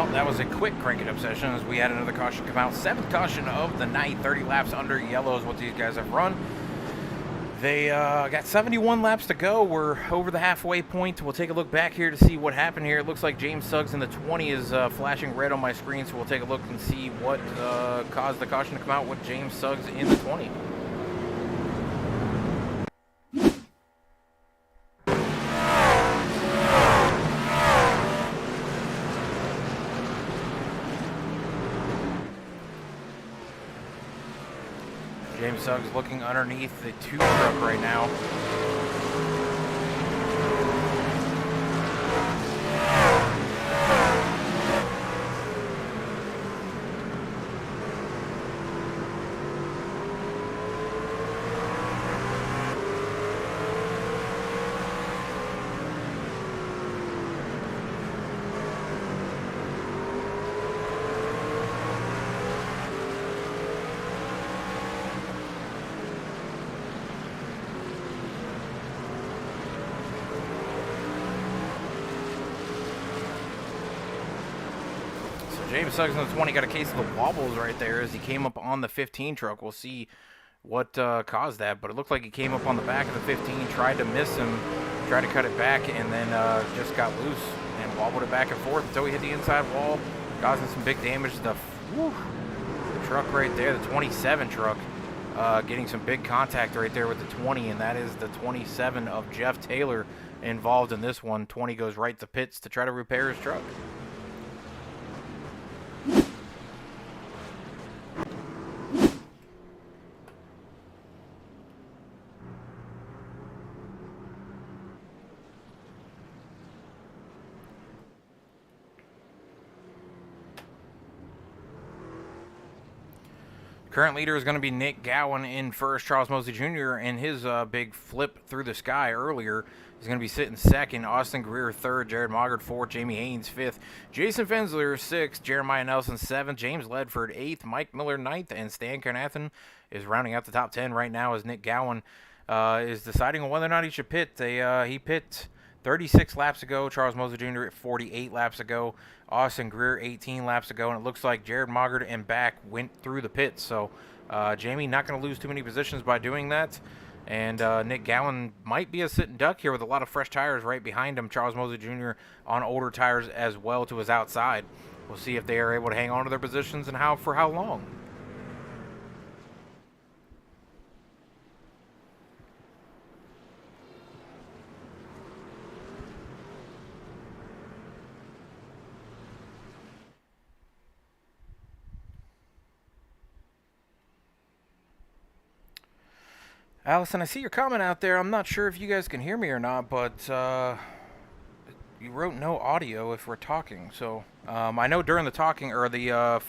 Well, that was a quick crank it up session as we had another caution come out. 7th caution of the night. 30 laps under yellow is what these guys have run. They got 71 laps to go. We're over the halfway point. We'll take a look back here to see what happened here. It looks like James Suggs in the 20 is flashing red on my screen, so we'll take a look and see what caused the caution to come out with James Suggs in the 20. James Suggs looking underneath the 2 truck right now. James Suggs in the 20 got a case of the wobbles right there as he came up on the 15 truck. We'll see what caused that, but it looked like he came up on the back of the 15, tried to miss him, tried to cut it back, and then just got loose and wobbled it back and forth until he hit the inside wall, causing some big damage to the truck right there, the 27 truck, getting some big contact right there with the 20, and that is the 27 of Jeff Taylor involved in this one. 20 goes right to pits to try to repair his truck. Current leader is going to be Nick Gowan in first. Charles Mosley Jr. and his big flip through the sky earlier is going to be sitting second. Austin Greer third. Jared Moggard fourth. Jamie Haynes fifth. Jason Fensler sixth. Jeremiah Nelson seventh. James Ledford eighth. Mike Miller ninth. And Stan Carnathan is rounding out the top 10 right now as Nick Gowan is deciding on whether or not he should pit. He pit 36 laps ago. Charles Mosley Jr. at 48 laps ago. Austin Greer 18 laps ago, and it looks like Jared Moggard and back went through the pits. So Jamie not going to lose too many positions by doing that. And Nick Gowan might be a sitting duck here with a lot of fresh tires right behind him. Charles Mosley Jr. on older tires as well to his outside. We'll see if they are able to hang on to their positions and for how long. Allison, I see your comment out there. I'm not sure if you guys can hear me or not, but you wrote no audio if we're talking. So I know during the talking or the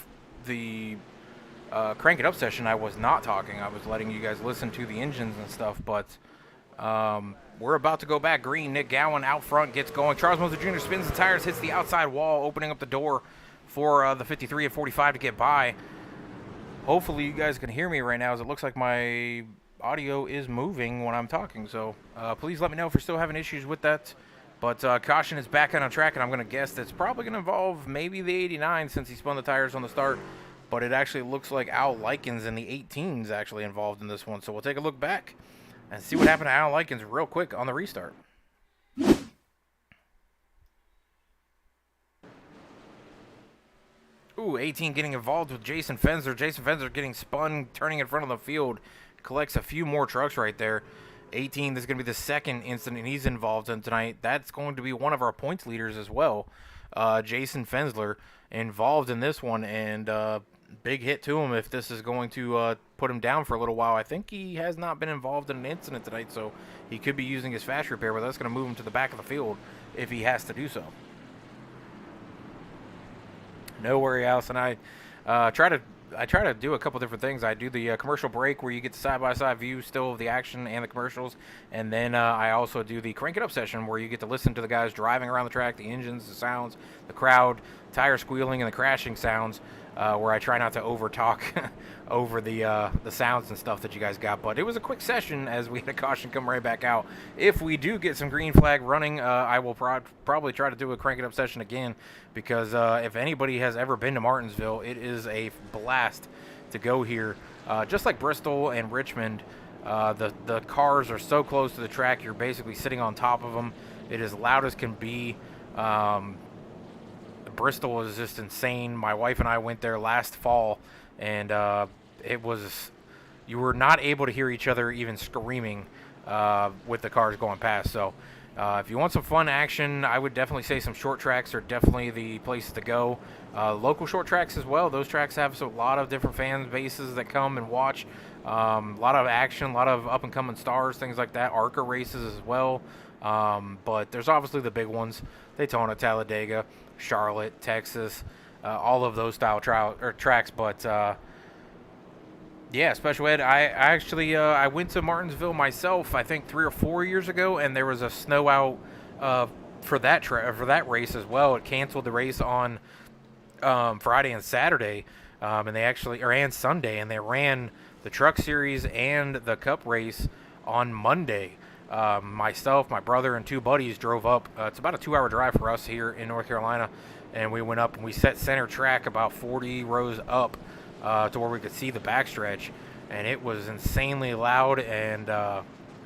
crank it up session, I was not talking. I was letting you guys listen to the engines and stuff. But we're about to go back green. Nick Gowan out front gets going. Charles Mosley Jr. spins the tires, hits the outside wall, opening up the door for the 53 and 45 to get by. Hopefully you guys can hear me right now, as it looks like my audio is moving when I'm talking, so please let me know if you're still having issues with that. But caution is back on track, and I'm going to guess that's probably going to involve maybe the 89 since he spun the tires on the start, but it actually looks like Al Likens and the 18's actually involved in this one. So we'll take a look back and see what happened to Al Likens real quick on the restart. Ooh, 18 getting involved with Jason Fensler. Jason Fensler getting spun, turning in front of the field. Collects a few more trucks right there. 18, this is going to be the second incident he's involved in tonight. That's going to be one of our points leaders as well. Jason Fensler involved in this one, and big hit to him if this is going to put him down for a little while. I think he has not been involved in an incident tonight, so he could be using his fast repair, but that's going to move him to the back of the field if he has to do so. No worry, Allison. I try to do a couple different things. I do the commercial break where you get the side-by-side view still of the action and the commercials, and then I also do the crank it up session where you get to listen to the guys driving around the track, the engines, the sounds, the crowd, tire squealing, and the crashing sounds where I try not to over talk over the sounds and stuff that you guys got. But it was a quick session as we had a caution come right back out. If we do get some green flag running, I will probably try to do a crank it up session again, because if anybody has ever been to Martinsville, it is a blast to go here. Just like Bristol and Richmond, the cars are so close to the track, you're basically sitting on top of them. It is loud as can be. Bristol is just insane. My wife and I went there last fall, and you were not able to hear each other even screaming with the cars going past. So if you want some fun action, I would definitely say some short tracks are definitely the places to go. Local short tracks as well. Those tracks have a lot of different fan bases that come and watch. A lot of action, a lot of up-and-coming stars, things like that. ARCA races as well. But there's obviously the big ones: Daytona, Talladega, Charlotte, Texas, all of those style tracks. But yeah, special ed. I actually I went to Martinsville myself, I think 3 or 4 years ago, and there was a snow out for that race as well. It canceled the race on Friday and Saturday, and they actually and Sunday, and they ran the Truck Series and the Cup race on Monday. Myself, my brother, and 2 buddies drove up. It's about a 2-hour drive for us here in North Carolina, and we went up and we set center track about 40 rows up to where we could see the backstretch, and it was insanely loud and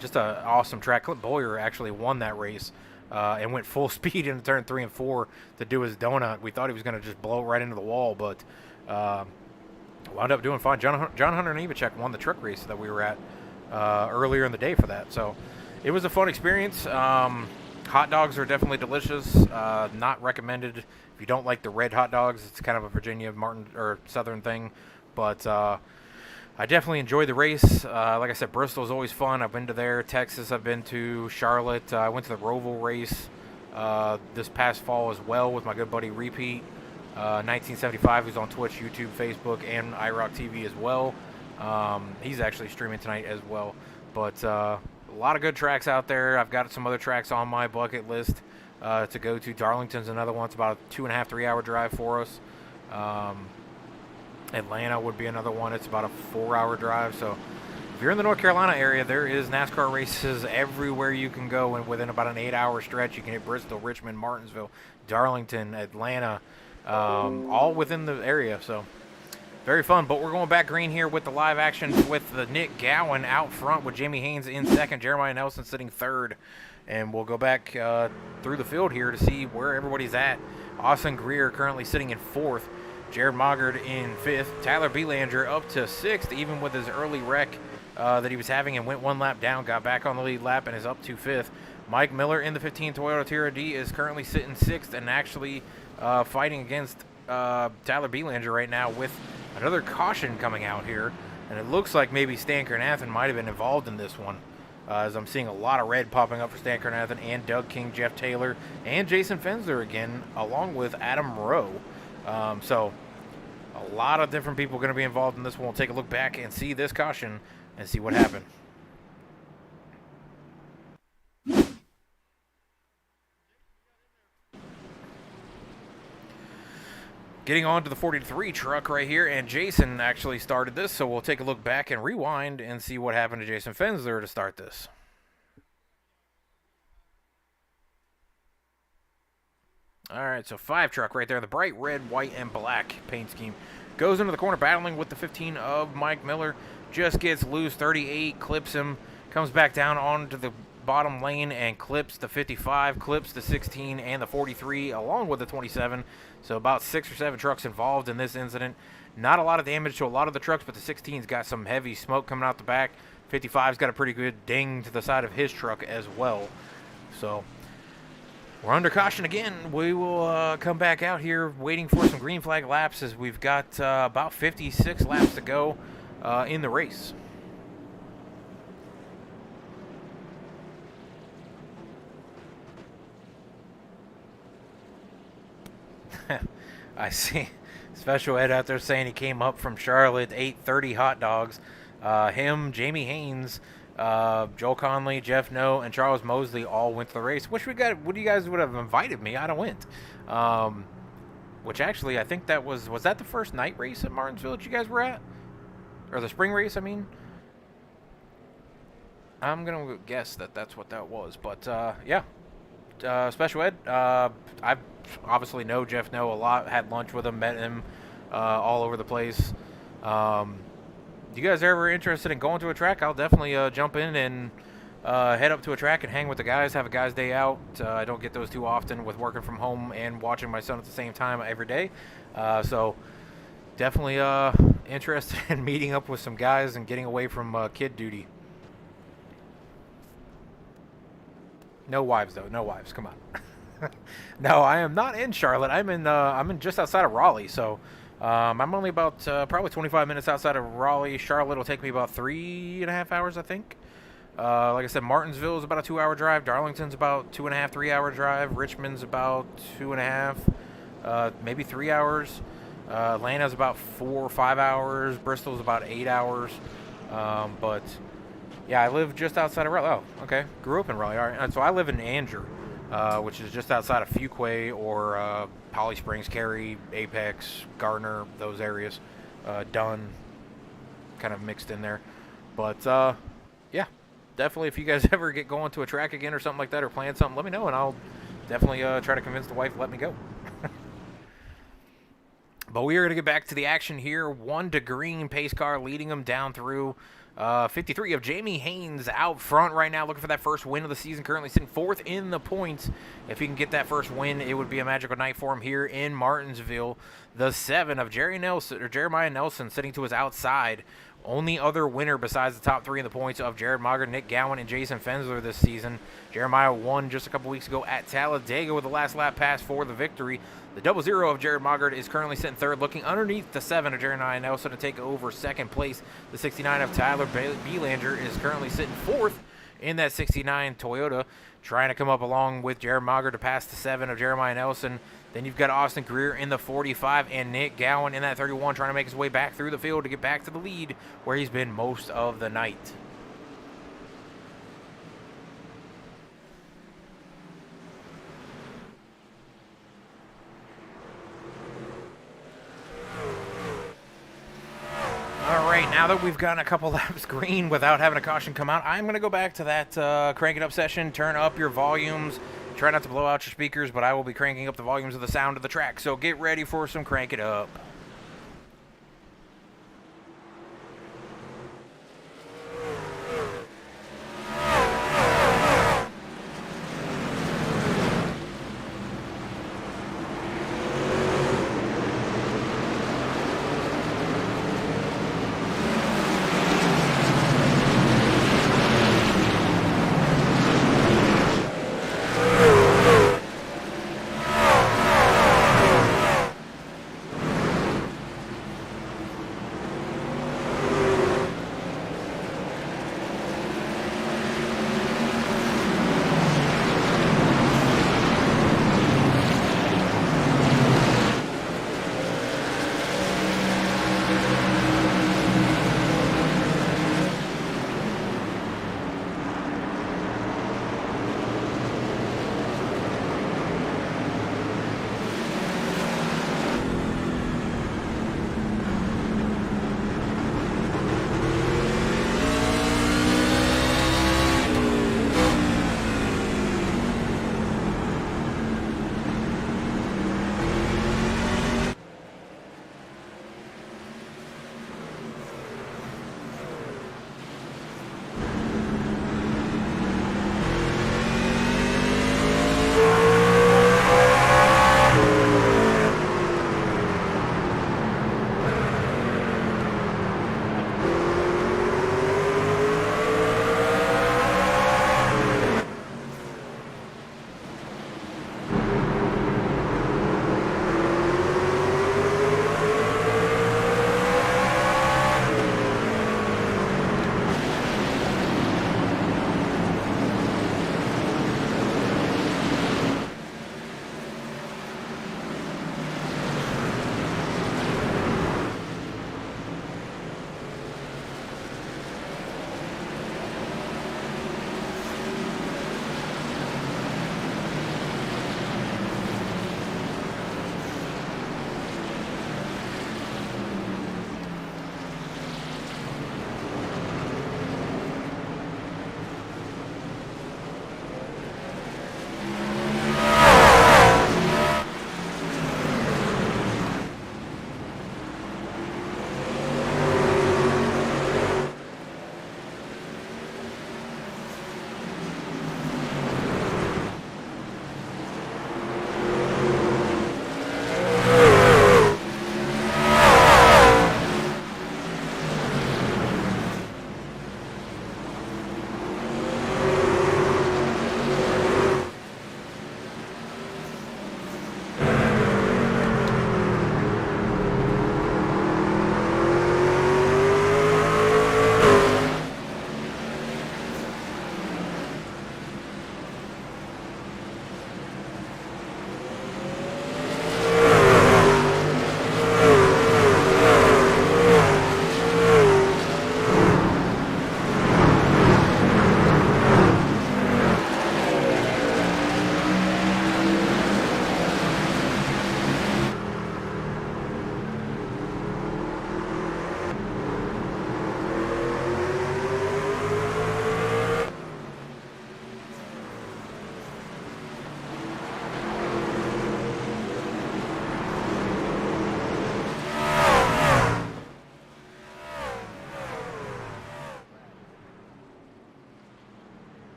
just an awesome track. Clint Boyer actually won that race and went full speed into turn 3 and 4 to do his donut. We thought he was going to just blow right into the wall, but wound up doing fine. John Hunter Nemechek won the truck race that we were at earlier in the day for that. So it was a fun experience. Hot dogs are definitely delicious. Not recommended if you don't like the red hot dogs. It's kind of a Virginia or Southern thing, but I definitely enjoyed the race. Like I said, Bristol is always fun. I've been to there. Texas, I've been to. Charlotte, I went to the Roval race this past fall as well with my good buddy Repeat 1975, who's on Twitch, YouTube, Facebook, and iRock TV as well. He's actually streaming tonight as well. But a lot of good tracks out there. I've got some other tracks on my bucket list to go to. Darlington's another one. It's about a 2.5 to 3 hour drive for us. Atlanta would be another one. It's about a 4-hour drive. So if you're in the North Carolina area, there is NASCAR races everywhere you can go, and within about an 8-hour stretch you can hit Bristol, Richmond, Martinsville, Darlington, Atlanta, all within the area. So very fun. But we're going back green here with the live action with the Nick Gowan out front with Jamie Haynes in second, Jeremiah Nelson sitting third. And we'll go back through the field here to see where everybody's at. Austin Greer currently sitting in fourth. Jared Moggard in fifth. Tyler Belanger up to sixth, even with his early wreck that he was having, and went 1 lap down, got back on the lead lap, and is up to fifth. Mike Miller in the 15 Toyota Tira D is currently sitting sixth and actually fighting against Tyler Belanger right now with another caution coming out here. And it looks like maybe Stan Kernathan might have been involved in this one, as I'm seeing a lot of red popping up for Stan Kernathan and Doug King, Jeff Taylor, and Jason Fensler again, along with Adam Rowe. So a lot of different people going to be involved in this one. We'll take a look back and see this caution and see what happened. Getting on to the 43 truck right here, and Jason actually started this, so we'll take a look back and rewind and see what happened to Jason Fensler to start this. All right, so 5 truck right there, the bright red, white, and black paint scheme. Goes into the corner battling with the 15 of Mike Miller. Just gets loose, 38, clips him, comes back down onto the bottom lane and clips the 55, clips the 16 and the 43 along with the 27. So about 6 or 7 trucks involved in this incident. Not a lot of damage to a lot of the trucks, but the 16's got some heavy smoke coming out the back. 55's got a pretty good ding to the side of his truck as well. So we're under caution again. We will come back out here waiting for some green flag laps, as we've got about 56 laps to go in the race. I see Special Ed out there saying he came up from Charlotte, ate 30 hot dogs. Him, Jamie Haynes, Joel Conley, Jeff No, and Charles Mosley all went to the race. Wish you guys would have invited me. I'd have went. which actually I think that was that the first night race at Martinsville that you guys were at? Or the spring race, I mean? I'm going to guess that that's what that was. But, yeah. Special Ed, I obviously know Jeff a lot. Had lunch with him, met him all over the place. You guys are ever interested in going to a track? I'll definitely jump in and head up to a track and hang with the guys, have a guy's day out. I don't get those too often with working from home and watching my son at the same time every day. So definitely interested in meeting up with some guys and getting away from kid duty. No wives, though. No wives. Come on. No, I am not in Charlotte. I'm in just outside of Raleigh. So I'm only about probably 25 minutes outside of Raleigh. Charlotte will take me about 3.5 hours, I think. Like I said, Martinsville is about a 2-hour drive. Darlington's about 2.5, 3-hour drive. Richmond's about 2.5, maybe 3 hours. Atlanta's about 4 or 5 hours. Bristol's about 8 hours. But yeah, I live just outside of Raleigh. Oh, okay. Grew up in Raleigh. All right. So I live in Andrew, which is just outside of Fuquay or Holly Springs, Cary, Apex, Gardner, those areas. Dunn, kind of mixed in there. But yeah, definitely if you guys ever get going to a track again or something like that or plan something, let me know and I'll definitely try to convince the wife to let me go. But we are going to get back to the action here. 1 to green, pace car leading them down through 53 of Jamie Haynes out front right now, looking for that first win of the season. Currently sitting 4th in the points. If he can get that first win, it would be a magical night for him here in Martinsville. The 7 of Jeremiah Nelson sitting to his outside. Only other winner besides the top 3 in the points of Jared Mogger, Nick Gowan, and Jason Fensler this season. Jeremiah won just a couple weeks ago at Talladega with the last lap pass for the victory. The 00 of Jared Mogger is currently sitting 3rd, looking underneath the 7 of Jeremiah Nelson to take over 2nd place. The 69 of Tyler Belanger is currently sitting 4th in that 69 Toyota, trying to come up along with Jared Mogger to pass the 7 of Jeremiah Nelson. Then you've got Austin Greer in the 45 and Nick Gowan in that 31 trying to make his way back through the field to get back to the lead where he's been most of the night. All right, now that we've gotten a couple laps green without having a caution come out, I'm going to go back to that crank it up session, turn up your volumes. Try not to blow out your speakers, but I will be cranking up the volumes of the sound of the track. So get ready for some crank it up.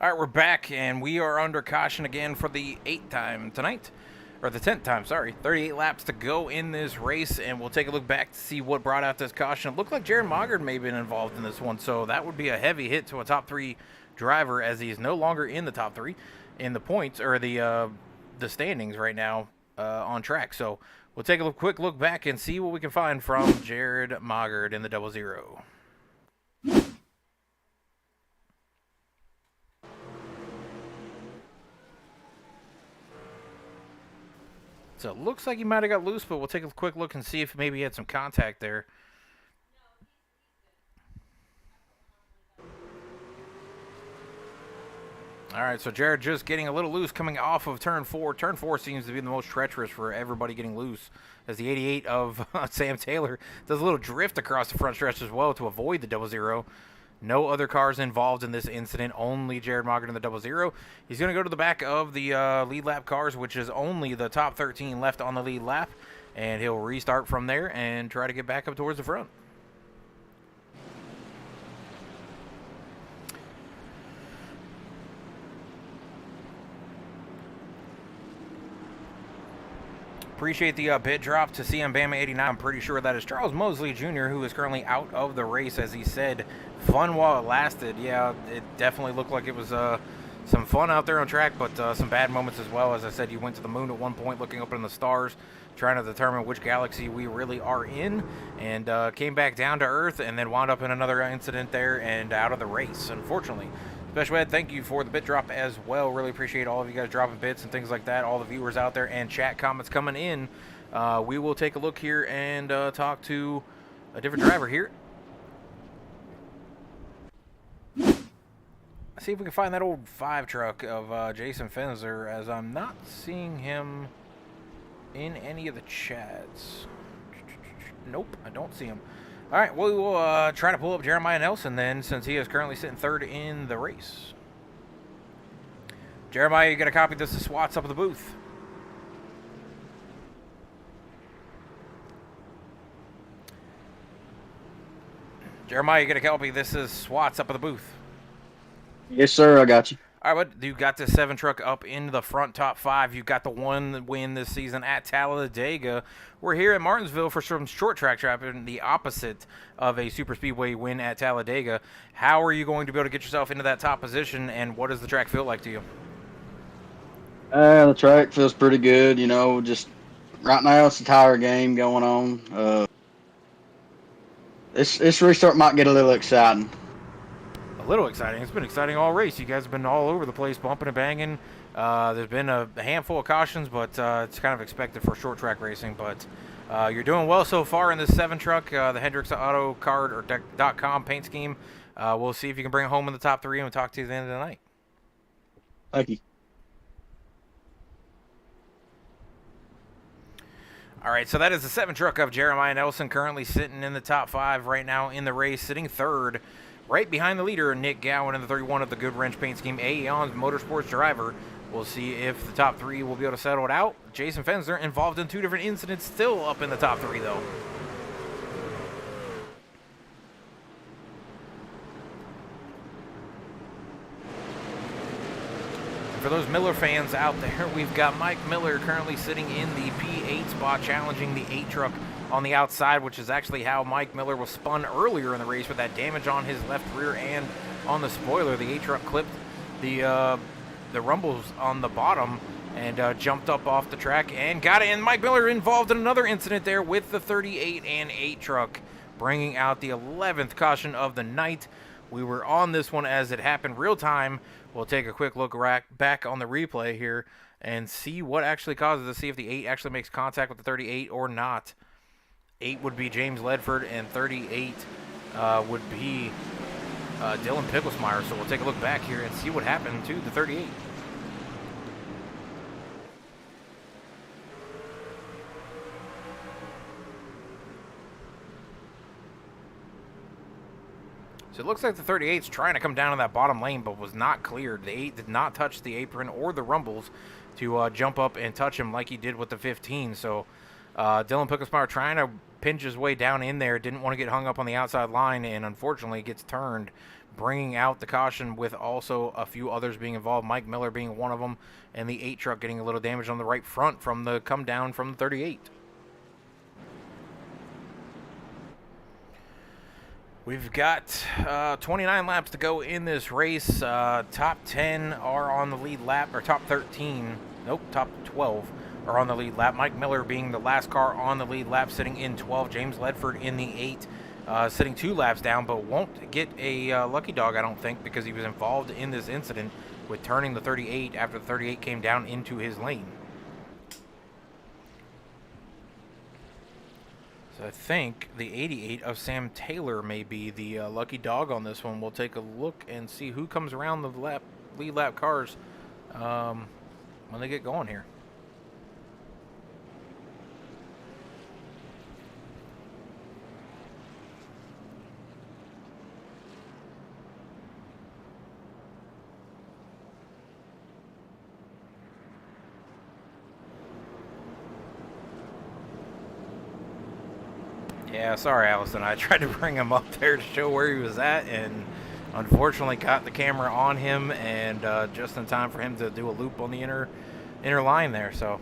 All right, we're back, and we are under caution again for the 8th time tonight. Or the 10th time, sorry. 38 laps to go in this race, and we'll take a look back to see what brought out this caution. It looked like Jared Mogard may have been involved in this one, so that would be a heavy hit to a top 3 driver, as he is no longer in the top 3 in the points, or the standings right now on track. So we'll take a quick look back and see what we can find from Jared Mogard in the 00. So it looks like he might have got loose, but we'll take a quick look and see if maybe he had some contact there. All right, so Jared just getting a little loose coming off of turn 4. Turn 4 seems to be the most treacherous for everybody getting loose, as the 88 of Sam Taylor does a little drift across the front stretch as well to avoid the 00. No other cars involved in this incident, only Jared Mogard in the 00. He's going to go to the back of the lead lap cars, which is only the top 13 left on the lead lap, and he'll restart from there and try to get back up towards the front. Appreciate the bid drop to CM Bama 89. I'm pretty sure that is Charles Mosley Jr., who is currently out of the race. As he said, fun while it lasted. Yeah, it definitely looked like it was some fun out there on track, but some bad moments as well. As I said, you went to the moon at one point looking up in the stars, trying to determine which galaxy we really are in, and came back down to Earth and then wound up in another incident there and out of the race, unfortunately. Special Ed, thank you for the bit drop as well. Really appreciate all of you guys dropping bits and things like that, all the viewers out there and chat comments coming in. We will take a look here and talk to a different driver here. See if we can find that old 5 truck of Jason Fenzer, as I'm not seeing him in any of the chats. Nope, I don't see him. All right, we will try to pull up Jeremiah Nelson then, since he is currently sitting 3rd in the race. Jeremiah, you got a copy? This is Swats up at the booth. Jeremiah, you got a copy? This is Swats up at the booth. Yes, sir. I got you. All right, but you got this 7 truck up into the front top 5. You got the one win this season at Talladega. We're here at Martinsville for some short track traffic, the opposite of a super speedway win at Talladega. How are you going to be able to get yourself into that top position, and what does the track feel like to you? The track feels pretty good. You know, just right now it's a tire game going on. This restart might get a little exciting. A little exciting. It's been exciting all race. You guys have been all over the place, bumping and banging. There's been a handful of cautions, but it's kind of expected for short track racing. But you're doing well so far in this 7 truck, the Hendricks Auto Card or .com paint scheme. We'll see if you can bring it home in the top 3, and we'll talk to you at the end of the night. Thank you. All right, so that is the 7 truck of Jeremiah Nelson, currently sitting in the top 5 right now in the race, sitting 3rd. Right behind the leader, Nick Gowan in the 31 of the Good Wrench Paint Scheme, Aeon's Motorsports driver. We'll see if the top 3 will be able to settle it out. Jason Fenzer involved in 2 different incidents, still up in the top 3, though. And for those Miller fans out there, we've got Mike Miller currently sitting in the P8 spot, challenging the 8 truck on the outside, which is actually how Mike Miller was spun earlier in the race with that damage on his left rear and on the spoiler. The 8 truck clipped the rumbles on the bottom and jumped up off the track and got it. And Mike Miller involved in another incident there with the 38 and 8 truck, bringing out the 11th caution of the night. We were on this one as it happened real time. We'll take a quick look back on the replay here and see what actually causes it, see if the 8 actually makes contact with the 38 or not. 8 would be James Ledford, and 38 would be Dylan Picklesmeyer. So we'll take a look back here and see what happened to the 38. So it looks like the 38's trying to come down in that bottom lane, but was not cleared. The 8 did not touch the apron or the rumbles to jump up and touch him like he did with the 15. So Dylan Pickelsmeyer trying to pinch his way down in there, didn't want to get hung up on the outside line, and unfortunately gets turned, bringing out the caution with also a few others being involved, Mike Miller being one of them, and the 8 truck getting a little damage on the right front from the come down from the 38. We've got 29 laps to go in this race. Top 10 are on the lead lap, or top 13, nope, top 12 are on the lead lap. Mike Miller being the last car on the lead lap, sitting in 12. James Ledford in the 8, sitting 2 laps down, but won't get a lucky dog, I don't think, because he was involved in this incident with turning the 38 after the 38 came down into his lane. So I think the 88 of Sam Taylor may be the lucky dog on this one. We'll take a look and see who comes around the lead lap cars when they get going here. Yeah, sorry, Allison. I tried to bring him up there to show where he was at, and unfortunately got the camera on him, and just in time for him to do a loop on the inner line there. So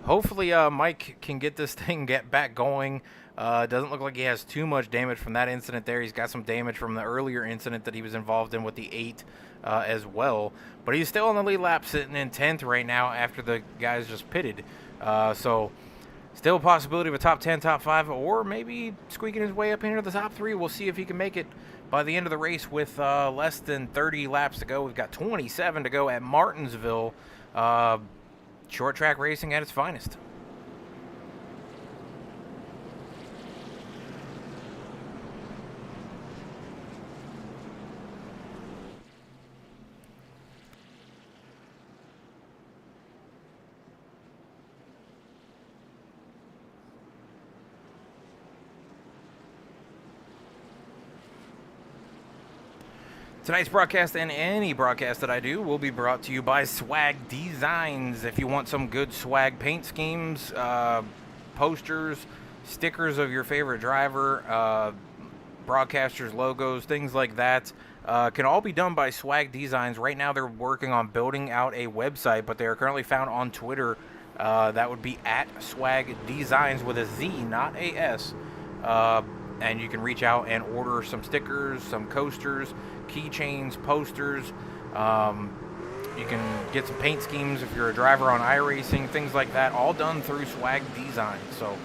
hopefully Mike can get this thing back going. Doesn't look like he has too much damage from that incident there. He's got some damage from the earlier incident that he was involved in with the 8 as well. But he's still on the lead lap, sitting in 10th right now after the guys just pitted. So still a possibility of a top 10, top 5, or maybe squeaking his way up into the top 3. We'll see if he can make it by the end of the race with less than 30 laps to go. We've got 27 to go at Martinsville. Short track racing at its finest. Tonight's broadcast and any broadcast that I do will be brought to you by Swag Designs. If you want some good swag paint schemes, posters, stickers of your favorite driver, broadcasters, logos, things like that, can all be done by Swag Designs. Right now they're working on building out a website, but they are currently found on Twitter. That would be at Swag Designs with a Z, not a S. And you can reach out and order some stickers, some coasters, keychains, posters. You can get some paint schemes if you're a driver on iRacing, things like that, all done through Swag Design. So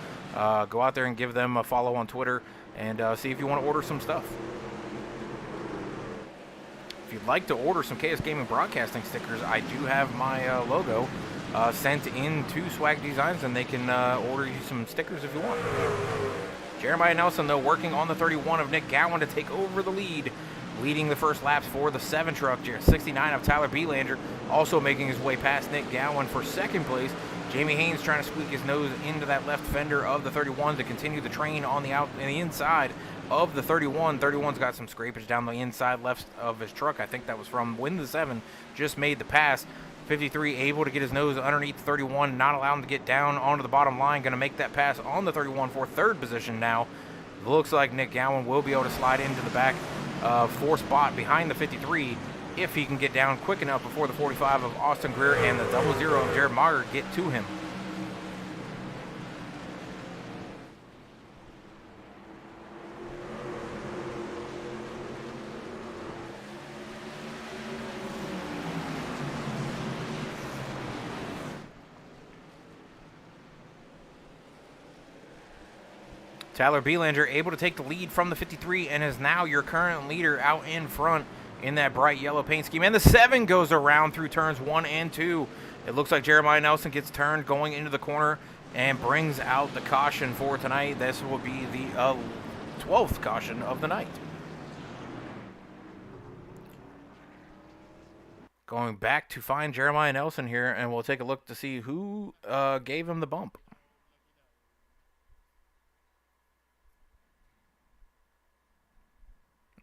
go out there and give them a follow on Twitter and see if you want to order some stuff. If you'd like to order some KS Gaming Broadcasting stickers, I do have my logo sent in to Swag Designs, and they can order you some stickers if you want. Jeremiah Nelson, though, working on the 31 of Nick Gowan to take over the lead, leading the first laps for the 7 truck. 69 of Tyler Belanger also making his way past Nick Gowan for second place. Jamie Haynes trying to squeak his nose into that left fender of the 31 to continue the train on the inside of the 31. 31's got some scrapage down the inside left of his truck. I think that was from when the 7 just made the pass. 53 able to get his nose underneath the 31, not allow him to get down onto the bottom line. Going to make that pass on the 31 for third position now. Looks like Nick Gowan will be able to slide into the back 4 spot behind the 53 if he can get down quick enough before the 45 of Austin Greer and the 00 of Jared Mager get to him. Tyler Belanger able to take the lead from the 53 and is now your current leader out in front in that bright yellow paint scheme. And the 7 goes around through turns 1 and 2. It looks like Jeremiah Nelson gets turned going into the corner and brings out the caution for tonight. This will be the 12th caution of the night. Going back to find Jeremiah Nelson here, and we'll take a look to see who gave him the bump.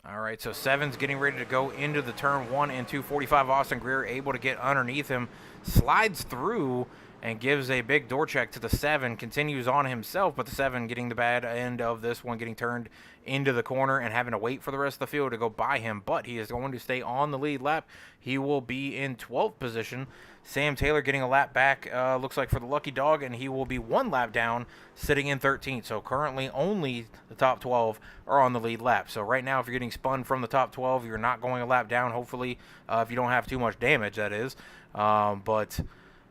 All right, so 7's getting ready to go into the turn 1 and 2. 45 Austin Greer able to get underneath him, slides through, and gives a big door check to the 7, continues on himself, but the 7 getting the bad end of this one, getting turned into the corner and having to wait for the rest of the field to go by him, but he is going to stay on the lead lap. He will be in 12th position. Sam Taylor getting a lap back, looks like, for the lucky dog, and he will be 1 lap down, sitting in 13th. So currently only the top 12 are on the lead lap. So right now, if you're getting spun from the top 12, you're not going a lap down, hopefully, if you don't have too much damage, that is. But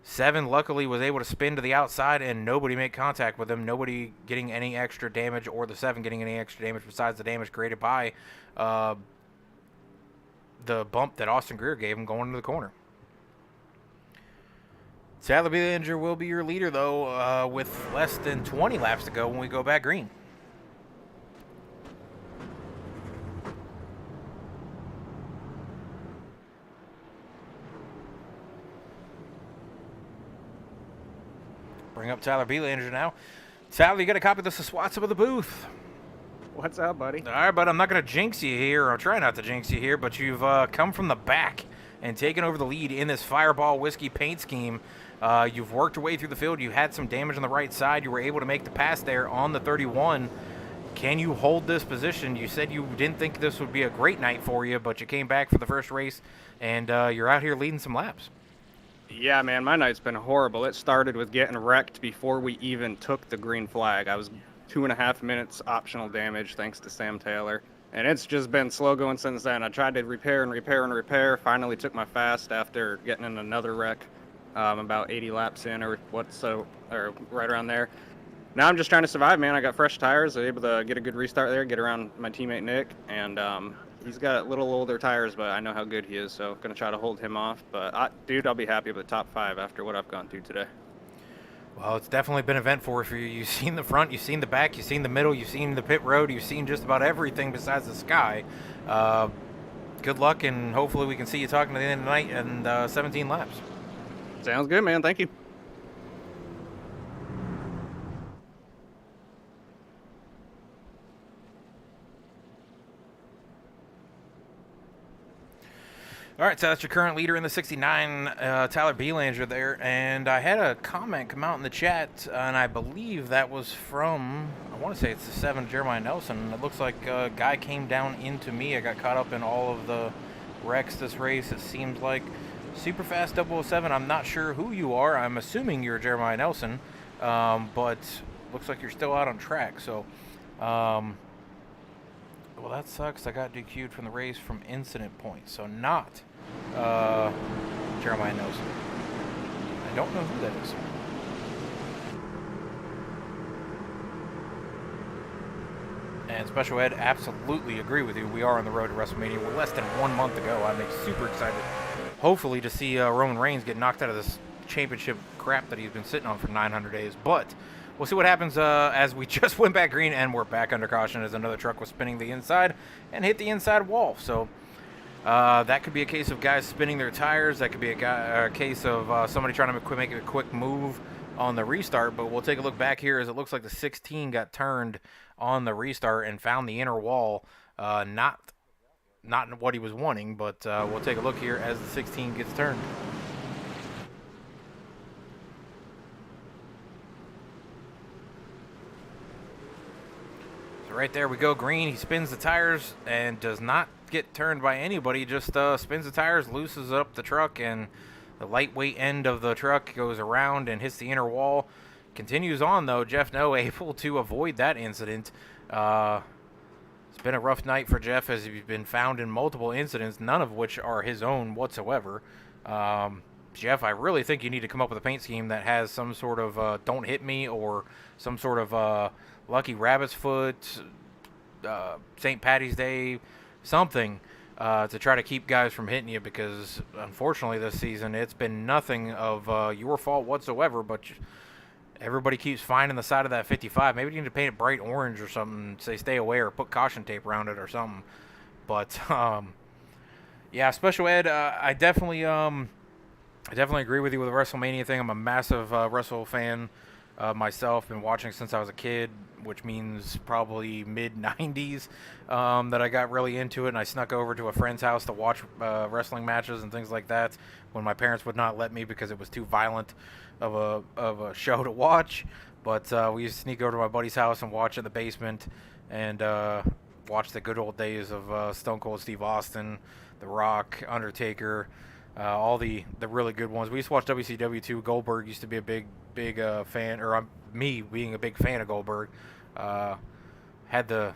7 luckily was able to spin to the outside and nobody make contact with him. Nobody getting any extra damage, or the 7 getting any extra damage besides the damage created by the bump that Austin Greer gave him going into the corner. Tyler Belanger will be your leader, though, with less than 20 laps to go when we go back green. Bring up Tyler Belanger now. Tyler, you got a copy of the Swatsup of the booth. What's up, buddy? All right, but I'm not going to jinx you here, or try not to jinx you here, but you've come from the back and taken over the lead in this Fireball Whiskey paint scheme. You've worked your way through the field. You had some damage on the right side. You were able to make the pass there on the 31. Can you hold this position? You said you didn't think this would be a great night for you, but you came back for the first race, and you're out here leading some laps. Yeah, man, my night's been horrible. It started with getting wrecked before we even took the green flag. I was 2.5 minutes optional damage thanks to Sam Taylor, and it's just been slow going since then. I tried to repair. Finally took my fast after getting in another wreck about 80 laps in or right around there. Now I'm just trying to survive, man. I got fresh tires. I was able to get a good restart there, get around my teammate Nick, and he's got a little older tires, but I know how good he is, so I'm going to try to hold him off. But, dude, I'll be happy with the top 5 after what I've gone through today. Well, it's definitely been eventful for you. You've seen the front, you've seen the back, you've seen the middle, you've seen the pit road, you've seen just about everything besides the sky. Good luck, and hopefully we can see you talking to the end of the night and 17 laps. Sounds good, man. Thank you. All right, so that's your current leader in the 69, Tyler Belanger there. And I had a comment come out in the chat, and I believe that was from, I want to say it's the 7, Jeremiah Nelson. It looks like a guy came down into me. I got caught up in all of the wrecks this race. It seems like Superfast 007. I'm not sure who you are. I'm assuming you're Jeremiah Nelson, but looks like you're still out on track. So, well, that sucks. I got DQ'd from the race from incident points. So not Jeremiah Nelson. I don't know who that is. And Special Ed, absolutely agree with you. We are on the road to WrestleMania. We're less than 1 month ago. I'm super excited, hopefully, to see Roman Reigns get knocked out of this championship crap that he's been sitting on for 900 days. But we'll see what happens as we just went back green and we're back under caution as another truck was spinning the inside and hit the inside wall. So that could be a case of guys spinning their tires. That could be a case of somebody trying to make a quick move on the restart. But we'll take a look back here as it looks like the 16 got turned on the restart and found the inner wall. Not what he was wanting, but we'll take a look here as the 16 gets turned. So right there we go, green. He spins the tires and does not get turned by anybody. Just spins the tires, loosens up the truck, and the lightweight end of the truck goes around and hits the inner wall. Continues on, though. Jeff No able to avoid that incident. It's been a rough night for Jeff as he's been found in multiple incidents, none of which are his own whatsoever. Jeff, I really think you need to come up with a paint scheme that has some sort of don't hit me or some sort of lucky rabbit's foot, St. Patty's Day, something to try to keep guys from hitting you, because unfortunately this season it's been nothing of your fault whatsoever, but everybody keeps finding the side of that 55. Maybe you need to paint it bright orange or something, say stay away, or put caution tape around it or something. But yeah, Special Ed, I definitely agree with you with the WrestleMania thing. I'm a massive Wrestle fan. myself. Been watching since I was a kid, which means probably mid 90s, that I got really into it, and I snuck over to a friend's house to watch wrestling matches and things like that when my parents would not let me because it was too violent of a show to watch. But we used to sneak over to my buddy's house and watch in the basement and watch the good old days of Stone Cold Steve Austin, The Rock, Undertaker, all the really good ones. We used to watch WCW too. Goldberg used to be a big fan, or me being a big fan of Goldberg. Had a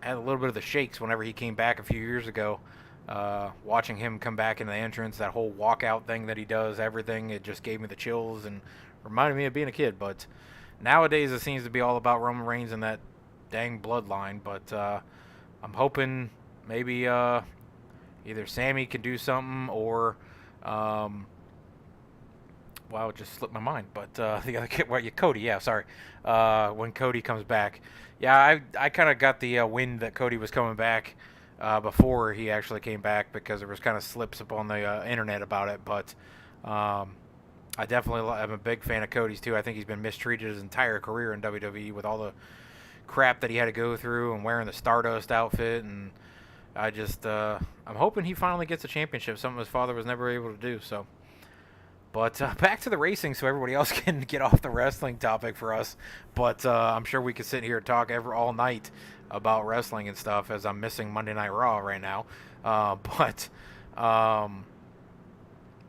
little bit of the shakes whenever he came back a few years ago. Watching him come back in the entrance, that whole walkout thing that he does, everything, it just gave me the chills and reminded me of being a kid. But nowadays it seems to be all about Roman Reigns and that dang bloodline. But I'm hoping maybe either Sammy can do something or wow, it just slipped my mind. But the other kid, Cody, yeah, sorry. When Cody comes back, yeah, I kind of got the wind that Cody was coming back before he actually came back because there was kind of slips up on the internet about it. But I definitely am a big fan of Cody's too. I think he's been mistreated his entire career in WWE with all the crap that he had to go through and wearing the Stardust outfit. And I just I'm hoping he finally gets a championship, something his father was never able to do. So. But back to the racing so everybody else can get off the wrestling topic for us. But I'm sure we could sit here and talk all night about wrestling and stuff as I'm missing Monday Night Raw right now.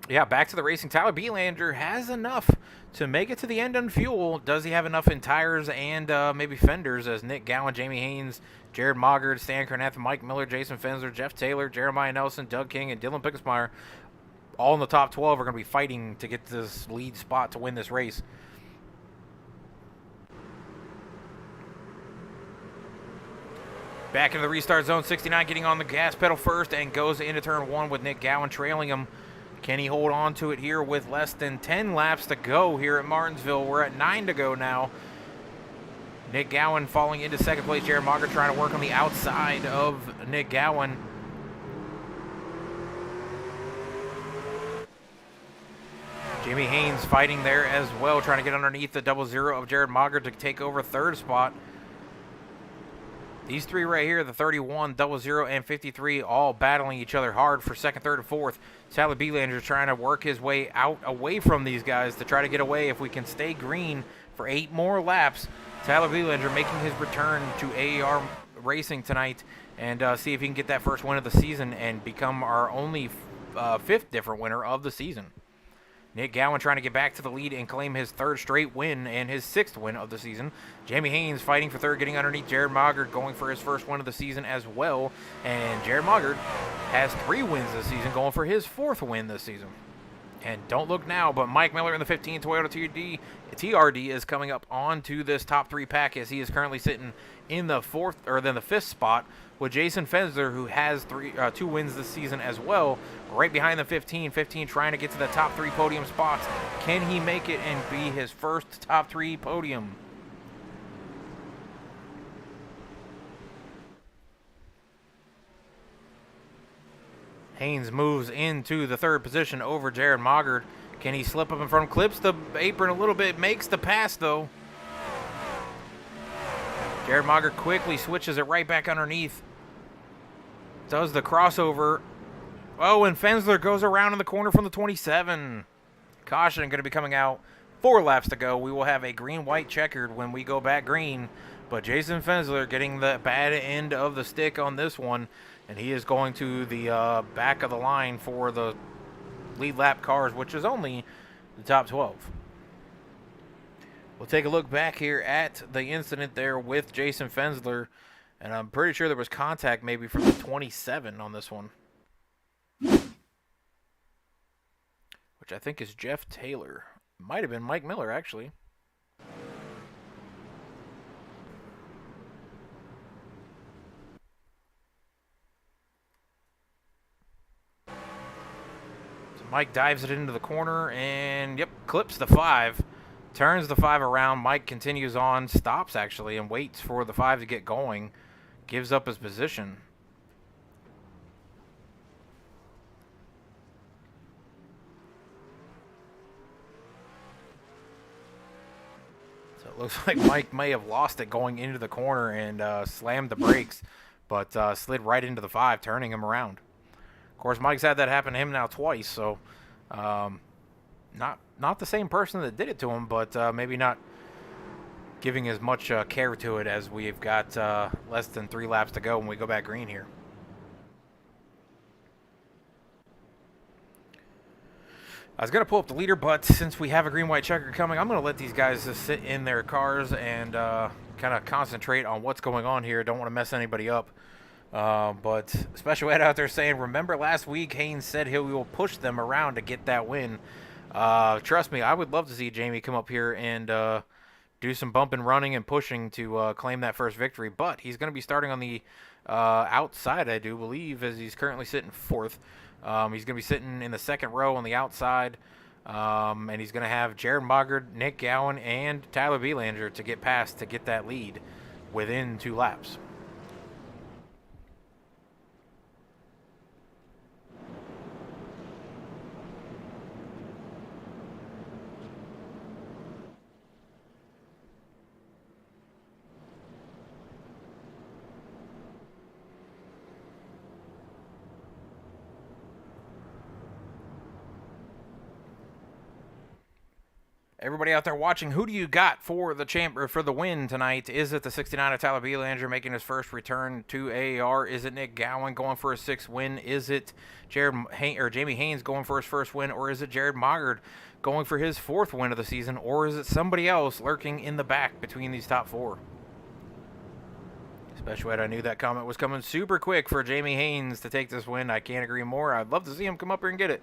Yeah, back to the racing. Tyler Beelander has enough to make it to the end on fuel. Does he have enough in tires and maybe fenders as Nick Gowan, Jamie Haynes, Jared Moggard, Stan Kernath, Mike Miller, Jason Fensler, Jeff Taylor, Jeremiah Nelson, Doug King, and Dylan Pickensmeyer all in the top 12 are going to be fighting to get this lead spot to win this race. Back into the restart zone, 69 getting on the gas pedal first and goes into turn 1 with Nick Gowan trailing him. Can he hold on to it here with less than 10 laps to go here at Martinsville? We're at 9 to go now. Nick Gowan falling into second place. Jared Moggart trying to work on the outside of Nick Gowan. Jimmy Haynes fighting there as well, trying to get underneath the 00 of Jared Moggart to take over third spot. These three right here, the 31, 00, and 53, all battling each other hard for second, third, and fourth. Tyler Beelander trying to work his way out away from these guys to try to get away. If we can stay green for 8 more laps, Tyler Beelander making his return to AAR Racing tonight and see if he can get that first win of the season and become our only 5th different winner of the season. Nick Gowan trying to get back to the lead and claim his 3rd straight win and his 6th win of the season. Jamie Haynes fighting for 3rd, getting underneath Jared Moggart, going for his 1st win of the season as well. And Jared Moggart has 3 wins this season, going for his 4th win this season. And don't look now, but Mike Miller in the 15 Toyota TRD is coming up onto this top 3 pack as he is currently sitting in the 5th spot with Jason Fensler, who has 2 wins this season as well, right behind the 15 trying to get to the top 3 podium spots. Can he make it and be his first top 3 podium? Haynes moves into the 3rd position over Jared Moggart. Can he slip up in front? Clips the apron a little bit, makes the pass though. Jared Moggart quickly switches it right back underneath. Does the crossover. Oh, and Fensler goes around in the corner from the 27. Caution going to be coming out. 4 laps to go. We will have a green-white checkered when we go back green. But Jason Fensler getting the bad end of the stick on this one. And he is going to the back of the line for the lead lap cars, which is only the top 12. We'll take a look back here at the incident there with Jason Fensler. And I'm pretty sure there was contact maybe from the 27 on this one. Which I think is Jeff Taylor. Might have been Mike Miller, actually. So Mike dives it into the corner and, yep, clips the 5. Turns the 5 around. Mike continues on, stops actually, and waits for the 5 to get going. Gives up his position. So it looks like Mike may have lost it going into the corner and slammed the brakes, but slid right into the 5, turning him around. Of course, Mike's had that happen to him now twice, so not the same person that did it to him, but maybe not giving as much care to it as we've got less than 3 laps to go when we go back green here. I was going to pull up the leader, but since we have a green-white checker coming, I'm going to let these guys just sit in their cars and kind of concentrate on what's going on here. Don't want to mess anybody up. But Special Ed out there saying, remember last week Haynes said he will push them around to get that win. Trust me, I would love to see Jamie come up here and do some bumping, running, and pushing to claim that first victory. But he's going to be starting on the outside, I do believe, as he's currently sitting 4th. He's going to be sitting in the 2nd row on the outside, and he's going to have Jared Moggard, Nick Gowan, and Tyler Belanger to get past to get that lead within 2 laps. Everybody out there watching, who do you got for the win tonight? Is it the 69 of Tyler Belanger making his first return to AAR? Is it Nick Gowan going for his 6th win? Is it Jamie Haynes going for his first win? Or is it Jared Moggard going for his 4th win of the season? Or is it somebody else lurking in the back between these top 4? Special Ed, I knew that comment was coming super quick for Jamie Haynes to take this win. I can't agree more. I'd love to see him come up here and get it.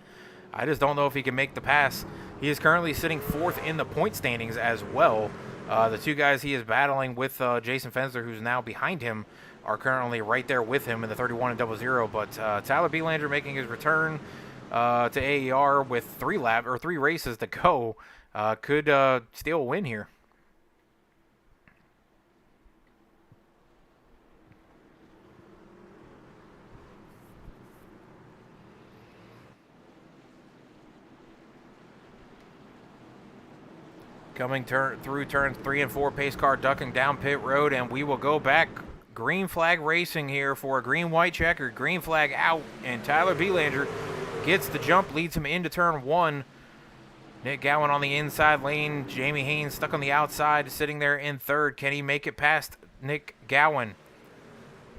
I just don't know if he can make the pass. He is currently sitting 4th in the point standings as well. The 2 guys he is battling with Jason Fensler, who's now behind him, are currently right there with him in the 31 and 00. But Tyler Belanger making his return to AER with 3 races to go could steal a win here. Coming through turns 3 and 4, pace car ducking down pit road, and we will go back green flag racing here for a green-white checker. Green flag out, and Tyler Belanger gets the jump, leads him into turn 1. Nick Gowan on the inside lane. Jamie Haynes stuck on the outside, sitting there in 3rd. Can he make it past Nick Gowan?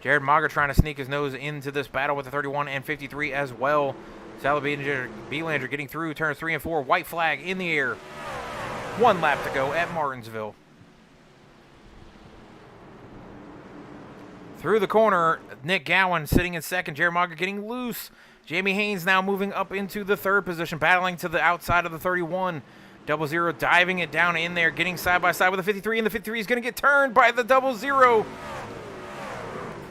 Jared Moggard trying to sneak his nose into this battle with the 31 and 53 as well. Tyler Belanger getting through turns 3 and 4. White flag in the air. 1 lap to go at Martinsville. Through the corner, Nick Gowan sitting in 2nd. Jared Moggard getting loose. Jamie Haynes now moving up into the 3rd position, battling to the outside of the 31. 00 diving it down in there, getting side by side with the 53, and the 53 is going to get turned by the 00.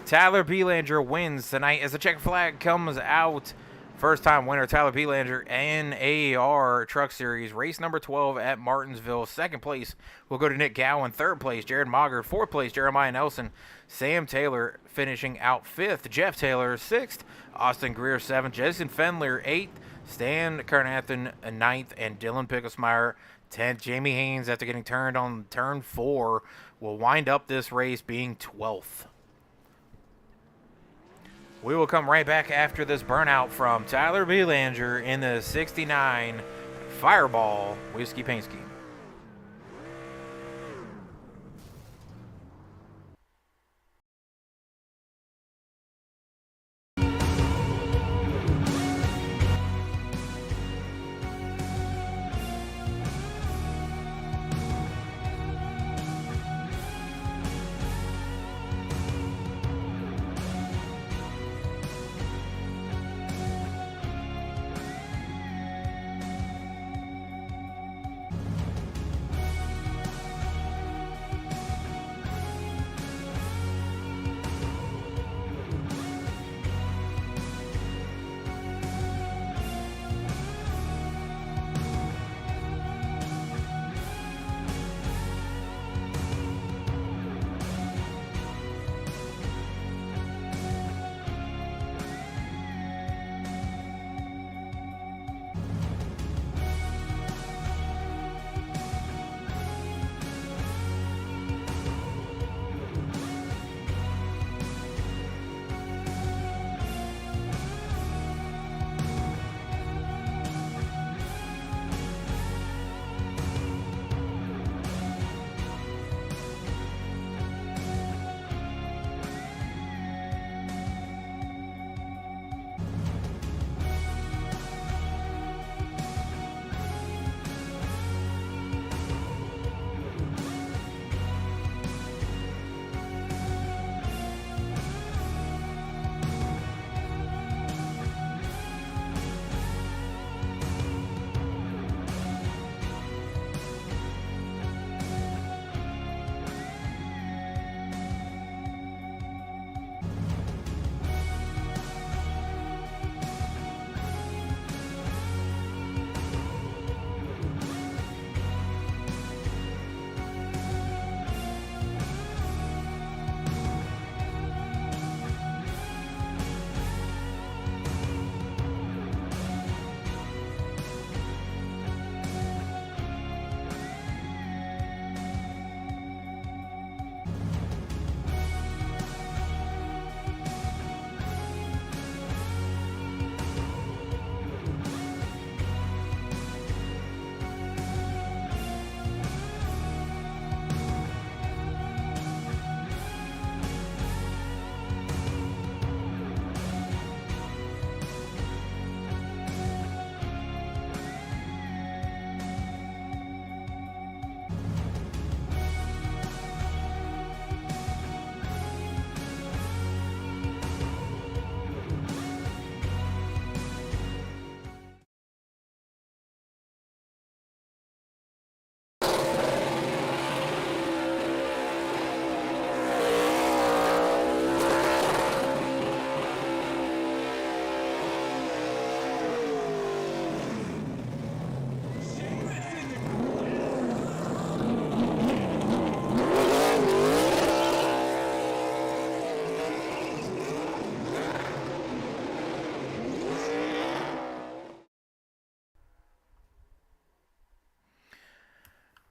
Tyler Belanger wins tonight as the checker flag comes out. First-time winner, Tyler Belanger, in AAR Truck Series, race number 12 at Martinsville. 2nd place will go to Nick Gowan. 3rd place, Jared Moggard. 4th place, Jeremiah Nelson. Sam Taylor finishing out 5th. Jeff Taylor, 6th. Austin Greer, 7th. Jason Fendler, 8th. Stan Carnathan, 9th. And Dylan Picklesmeyer, 10th. Jamie Haynes, after getting turned on turn 4, will wind up this race being 12th. We will come right back after this burnout from Tyler Belanger in the 69 Fireball Whiskey Paint Scheme.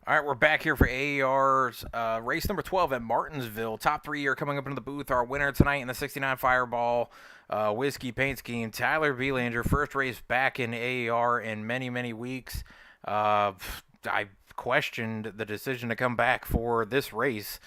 All right, we're back here for AAR's race number 12 at Martinsville. Top 3 are coming up into the booth. Our winner tonight in the 69 Fireball Whiskey Paint Scheme, Tyler Belanger. First race back in AAR in many, many weeks. I questioned the decision to come back for this race,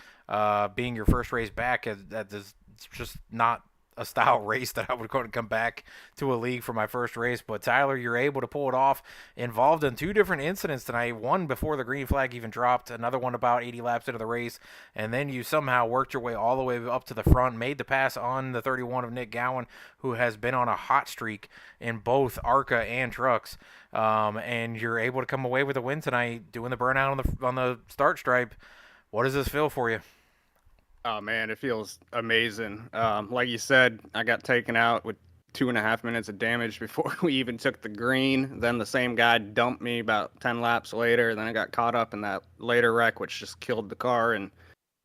being your first race back. That is just not a style race that I would go to come back to a league for my first race. But Tyler, you're able to pull it off. Involved in 2 different incidents tonight. One before the green flag even dropped, another one about 80 laps into the race, and then you somehow worked your way all the way up to the front, made the pass on the 31 of Nick Gowan, who has been on a hot streak in both ARCA and trucks. And you're able to come away with a win tonight, doing the burnout on the start stripe. What does this feel for you? Oh man, it feels amazing. Like you said, I got taken out with 2.5 minutes of damage before we even took the green. Then the same guy dumped me about 10 laps later. Then I got caught up in that later wreck, which just killed the car, and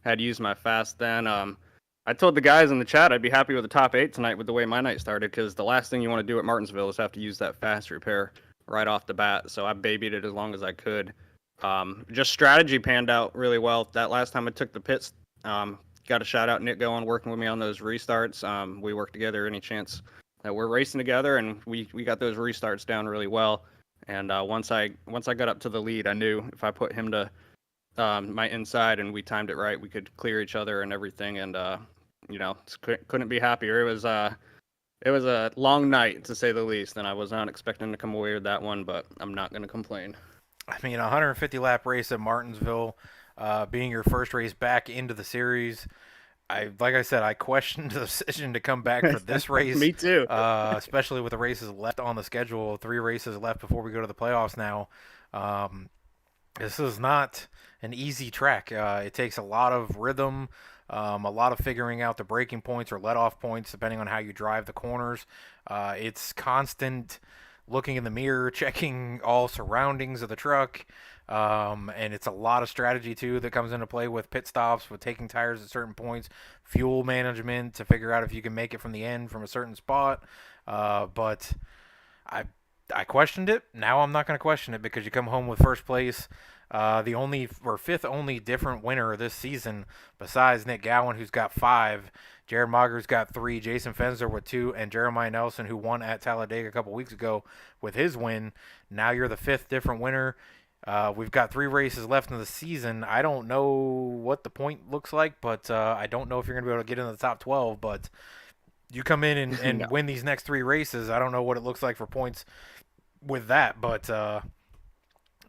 had used my fast then. I told the guys in the chat I'd be happy with the top 8 tonight with the way my night started, because the last thing you want to do at Martinsville is have to use that fast repair right off the bat. So I babied it as long as I could. Just strategy panned out really well. That last time I took the pits, got a shout out Nick Gowan working with me on those restarts. We worked together any chance that we're racing together, and we got those restarts down really well. And once I got up to the lead, I knew if I put him to my inside and we timed it right, we could clear each other and everything. And couldn't be happier. It was a long night, to say the least, and I was not expecting to come away with that one, but I'm not going to complain. I mean, 150 lap race at Martinsville, being your first race back into the series. Like I said, I questioned the decision to come back for this race. Me too. Especially with the races left on the schedule, 3 races left before we go to the playoffs now. This is not an easy track. It takes a lot of rhythm, a lot of figuring out the braking points or let-off points, depending on how you drive the corners. It's constant looking in the mirror, checking all surroundings of the truck. And it's a lot of strategy, too, that comes into play with pit stops, with taking tires at certain points, fuel management to figure out if you can make it from the end from a certain spot. But I questioned it. Now I'm not going to question it, because you come home with first place. The only or fifth only different winner this season besides Nick Gowan, who's got 5. Jared Mager's got 3, Jason Fensler with 2, and Jeremiah Nelson, who won at Talladega a couple weeks ago with his win. Now you're the 5th different winner. We've got 3 races left in the season. I don't know what the point looks like, but I don't know if you're going to be able to get in the top 12. But you come in and No. win these next 3 races. I don't know what it looks like for points with that, but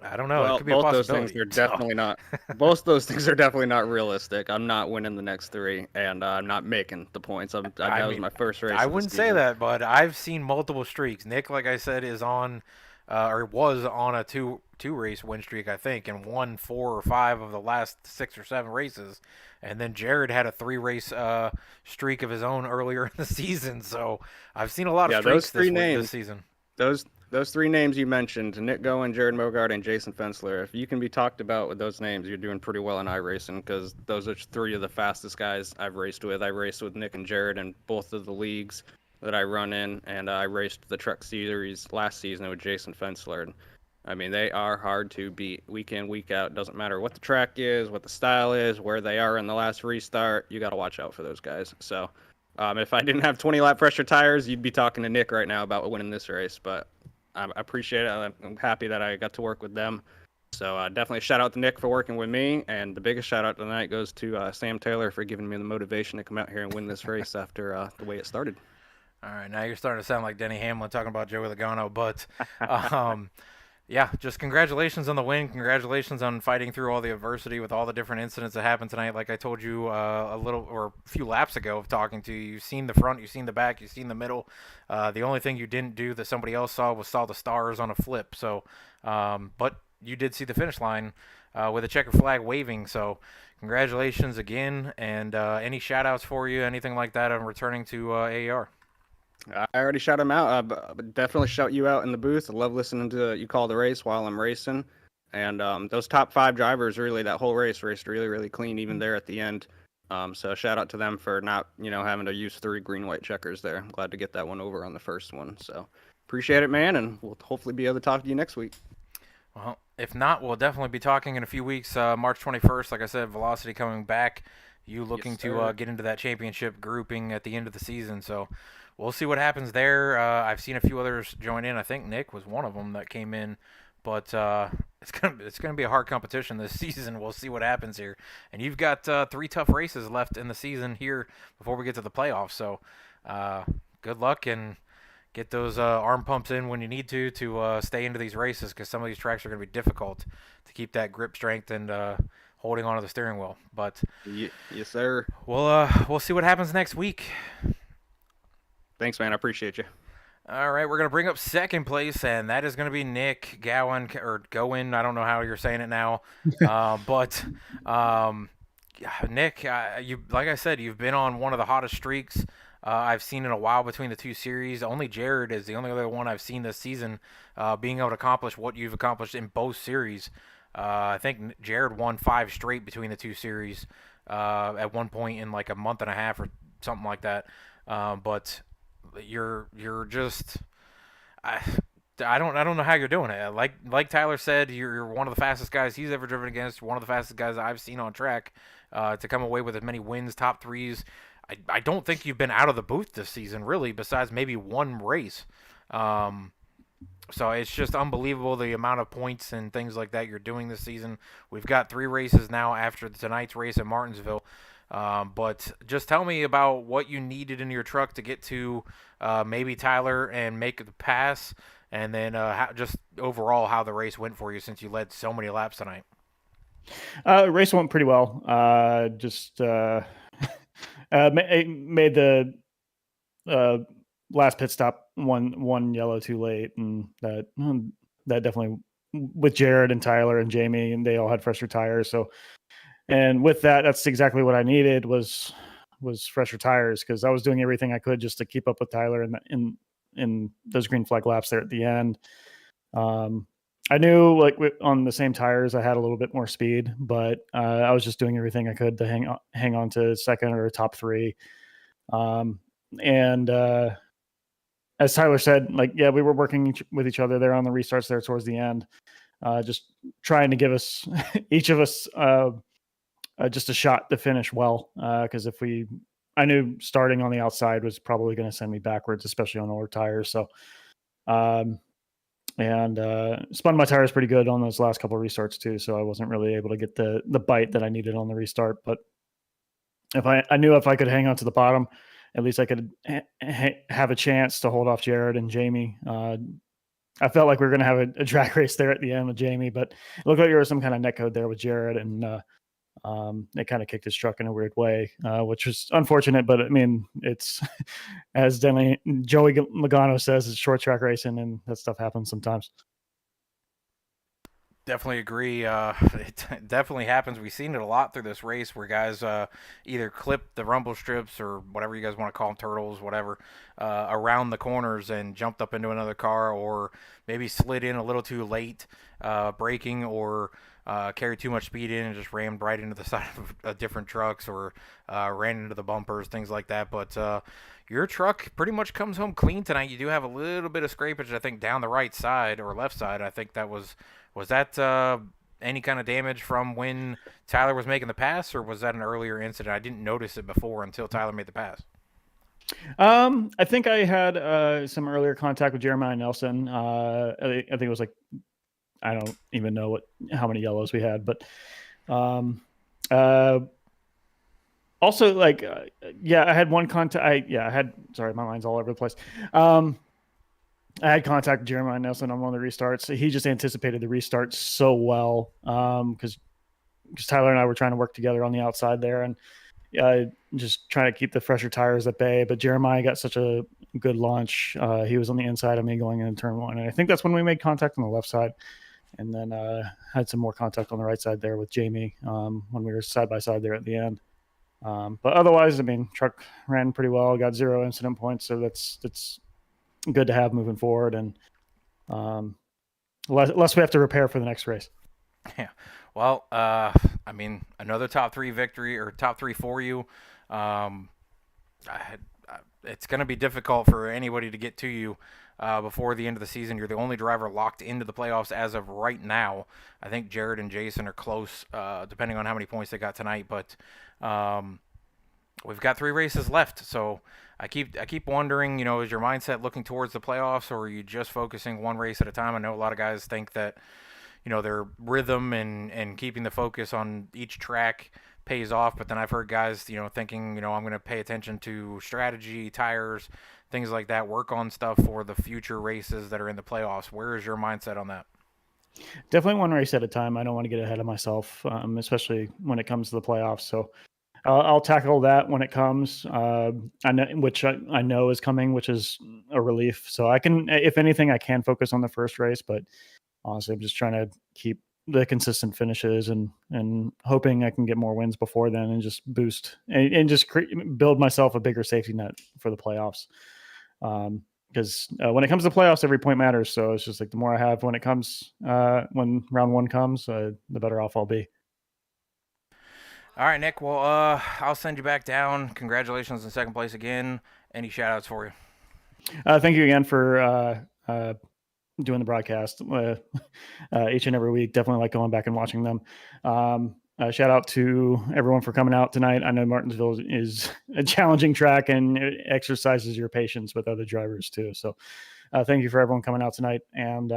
I don't know. Well, it could be both a those possibility. things are definitely not. Both those things are definitely not realistic. I'm not winning the next 3, and I'm not making the points. That was my first race. I of the wouldn't say season. that, but I've seen multiple streaks. Nick, like I said, is on or was on a two race win streak, I think, and won 4 or 5 of the last 6 or 7 races. And then Jared had a 3 race streak of his own earlier in the season. So I've seen a lot of those streaks 3 names, this season. Those 3 names you mentioned, Nick Gowan, Jared Mogart, and Jason Fensler, if you can be talked about with those names, you're doing pretty well in iRacing, because those are 3 of the fastest guys I've raced with. I raced with Nick and Jared in both of the leagues that I run in, and I raced the Truck Series last season with Jason Fensler. And, I mean, they are hard to beat week in, week out. Doesn't matter what the track is, what the style is, where they are in the last restart. You got to watch out for those guys. So if I didn't have 20 lap pressure tires, you'd be talking to Nick right now about winning this race. But I appreciate it. I'm happy that I got to work with them. So definitely shout out to Nick for working with me. And the biggest shout out tonight goes to Sam Taylor for giving me the motivation to come out here and win this race after the way it started. All right, now you're starting to sound like Denny Hamlin talking about Joey Logano, but yeah, just congratulations on the win. Congratulations on fighting through all the adversity with all the different incidents that happened tonight. Like I told you a few laps ago of talking to you, you've seen the front, you've seen the back, you've seen the middle. The only thing you didn't do that somebody else saw the stars on a flip. So, but you did see the finish line with a checker flag waving. So, congratulations again. And any shout outs for you, anything like that on returning to AAR? I already shout him out. But definitely shout you out in the booth. I love listening to you call the race while I'm racing. And those top 5 drivers, really, that whole race raced really, really clean, even there at the end. So shout out to them for not, having to use 3 green-white checkers there. I'm glad to get that one over on the first one. So appreciate it, man, and we'll hopefully be able to talk to you next week. Well, if not, we'll definitely be talking in a few weeks. March 21st, like I said, Velocity coming back. You looking Yes, to sir. get into that championship grouping at the end of the season. So we'll see what happens there. I've seen a few others join in. I think Nick was one of them that came in. But it's gonna be a hard competition this season. We'll see what happens here. And you've got 3 tough races left in the season here before we get to the playoffs. So good luck and get those arm pumps in when you need to stay into these races, because some of these tracks are going to be difficult to keep that grip strength and holding onto the steering wheel. But Yes, sir. we'll see what happens next week. Thanks, man. I appreciate you. All right, we're going to bring up second place, and that is going to be Nick Gowan, or Gowen. I don't know how you're saying it now. But Nick, you like I said, you've been on one of the hottest streaks I've seen in a while between the 2 series. Only Jared is the only other one I've seen this season being able to accomplish what you've accomplished in both series. I think Jared won 5 straight between the 2 series at one point in like a month and a half or something like that. But you're just I don't know how you're doing it. Like Tyler said, you're one of the fastest guys he's ever driven against. One of the fastest guys I've seen on track to come away with as many wins, top 3s. I don't think you've been out of the booth this season, really, besides maybe one race. So it's just unbelievable the amount of points and things like that you're doing this season. We've got 3 races now after tonight's race at Martinsville. But just tell me about what you needed in your truck to get to maybe Tyler and make the pass, and then just overall how the race went for you since you led so many laps tonight. Race went pretty well. Made the last pit stop one yellow too late, and that definitely, with Jared and Tyler and Jamie, and they all had fresher tires. So, and with that, that's exactly what I needed was fresher tires, because I was doing everything I could just to keep up with Tyler in those green flag laps there at the end. I knew on the same tires I had a little bit more speed, but I was just doing everything I could to hang on to second or top 3. And as Tyler said, we were working with each other there on the restarts there towards the end, just trying to give us each of us just a shot to finish well. Because I knew starting on the outside was probably going to send me backwards, especially on older tires. So, and spun my tires pretty good on those last couple of restarts too. So I wasn't really able to get the bite that I needed on the restart. But if I knew if I could hang on to the bottom, at least I could have a chance to hold off Jared and Jamie. I felt like we were going to have a drag race there at the end with Jamie, but it looked like there was some kind of netcode there with Jared, and it kind of kicked his truck in a weird way, which was unfortunate. But I mean, it's as Joey Logano says, it's short track racing, and that stuff happens sometimes. Definitely agree. It definitely happens. We've seen it a lot through this race where guys either clip the rumble strips or whatever you guys want to call them, turtles, whatever, around the corners and jumped up into another car, or maybe slid in a little too late, braking, or carried too much speed in and just rammed right into the side of different trucks, or ran into the bumpers, things like that. But your truck pretty much comes home clean tonight. You do have a little bit of scrapage, I think, down the right side or left side. I think that was that any kind of damage from when Tyler was making the pass, or was that an earlier incident? I didn't notice it before until Tyler made the pass. I think I had some earlier contact with Jeremiah Nelson. I think it was I don't even know how many yellows we had, but also I had one contact. Sorry, my mind's all over the place. I had contact with Jeremiah Nelson on one of the restarts. He just anticipated the restart so well, because Tyler and I were trying to work together on the outside there, and just trying to keep the fresher tires at bay. But Jeremiah got such a good launch. He was on the inside of me going into turn 1, and I think that's when we made contact on the left side, and then had some more contact on the right side there with Jamie when we were side by side there at the end. But otherwise, I mean, truck ran pretty well. Got 0 incident points, so that's good to have moving forward, and less we have to repair for the next race. Yeah. Well, I mean, another top 3 victory, or top 3 for you. it's going to be difficult for anybody to get to you before the end of the season. You're the only driver locked into the playoffs as of right now. I think Jared and Jason are close, depending on how many points they got tonight. But we've got 3 races left, so I keep wondering, is your mindset looking towards the playoffs, or are you just focusing one race at a time? I know a lot of guys think that their rhythm and keeping the focus on each track pays off, but then I've heard guys thinking I'm going to pay attention to strategy, tires, things like that, work on stuff for the future races that are in the playoffs. Where is your mindset on that? Definitely one race at a time. I don't want to get ahead of myself, especially when it comes to the playoffs. So I'll tackle that when it comes. I know, which I know is coming, which is a relief. So I can, if anything, I can focus on the first race. But honestly, I'm just trying to keep the consistent finishes and hoping I can get more wins before then and just boost and just build myself a bigger safety net for the playoffs. Because when it comes to playoffs, every point matters. So it's just like the more I have when it comes, when round 1 comes, the better off I'll be. All right, Nick. Well, I'll send you back down. Congratulations in second place again. Any shout outs for you? Thank you again for doing the broadcast each and every week. Definitely like going back and watching them. Shout out to everyone for coming out tonight. I know Martinsville is a challenging track and it exercises your patience with other drivers too. So thank you for everyone coming out tonight. And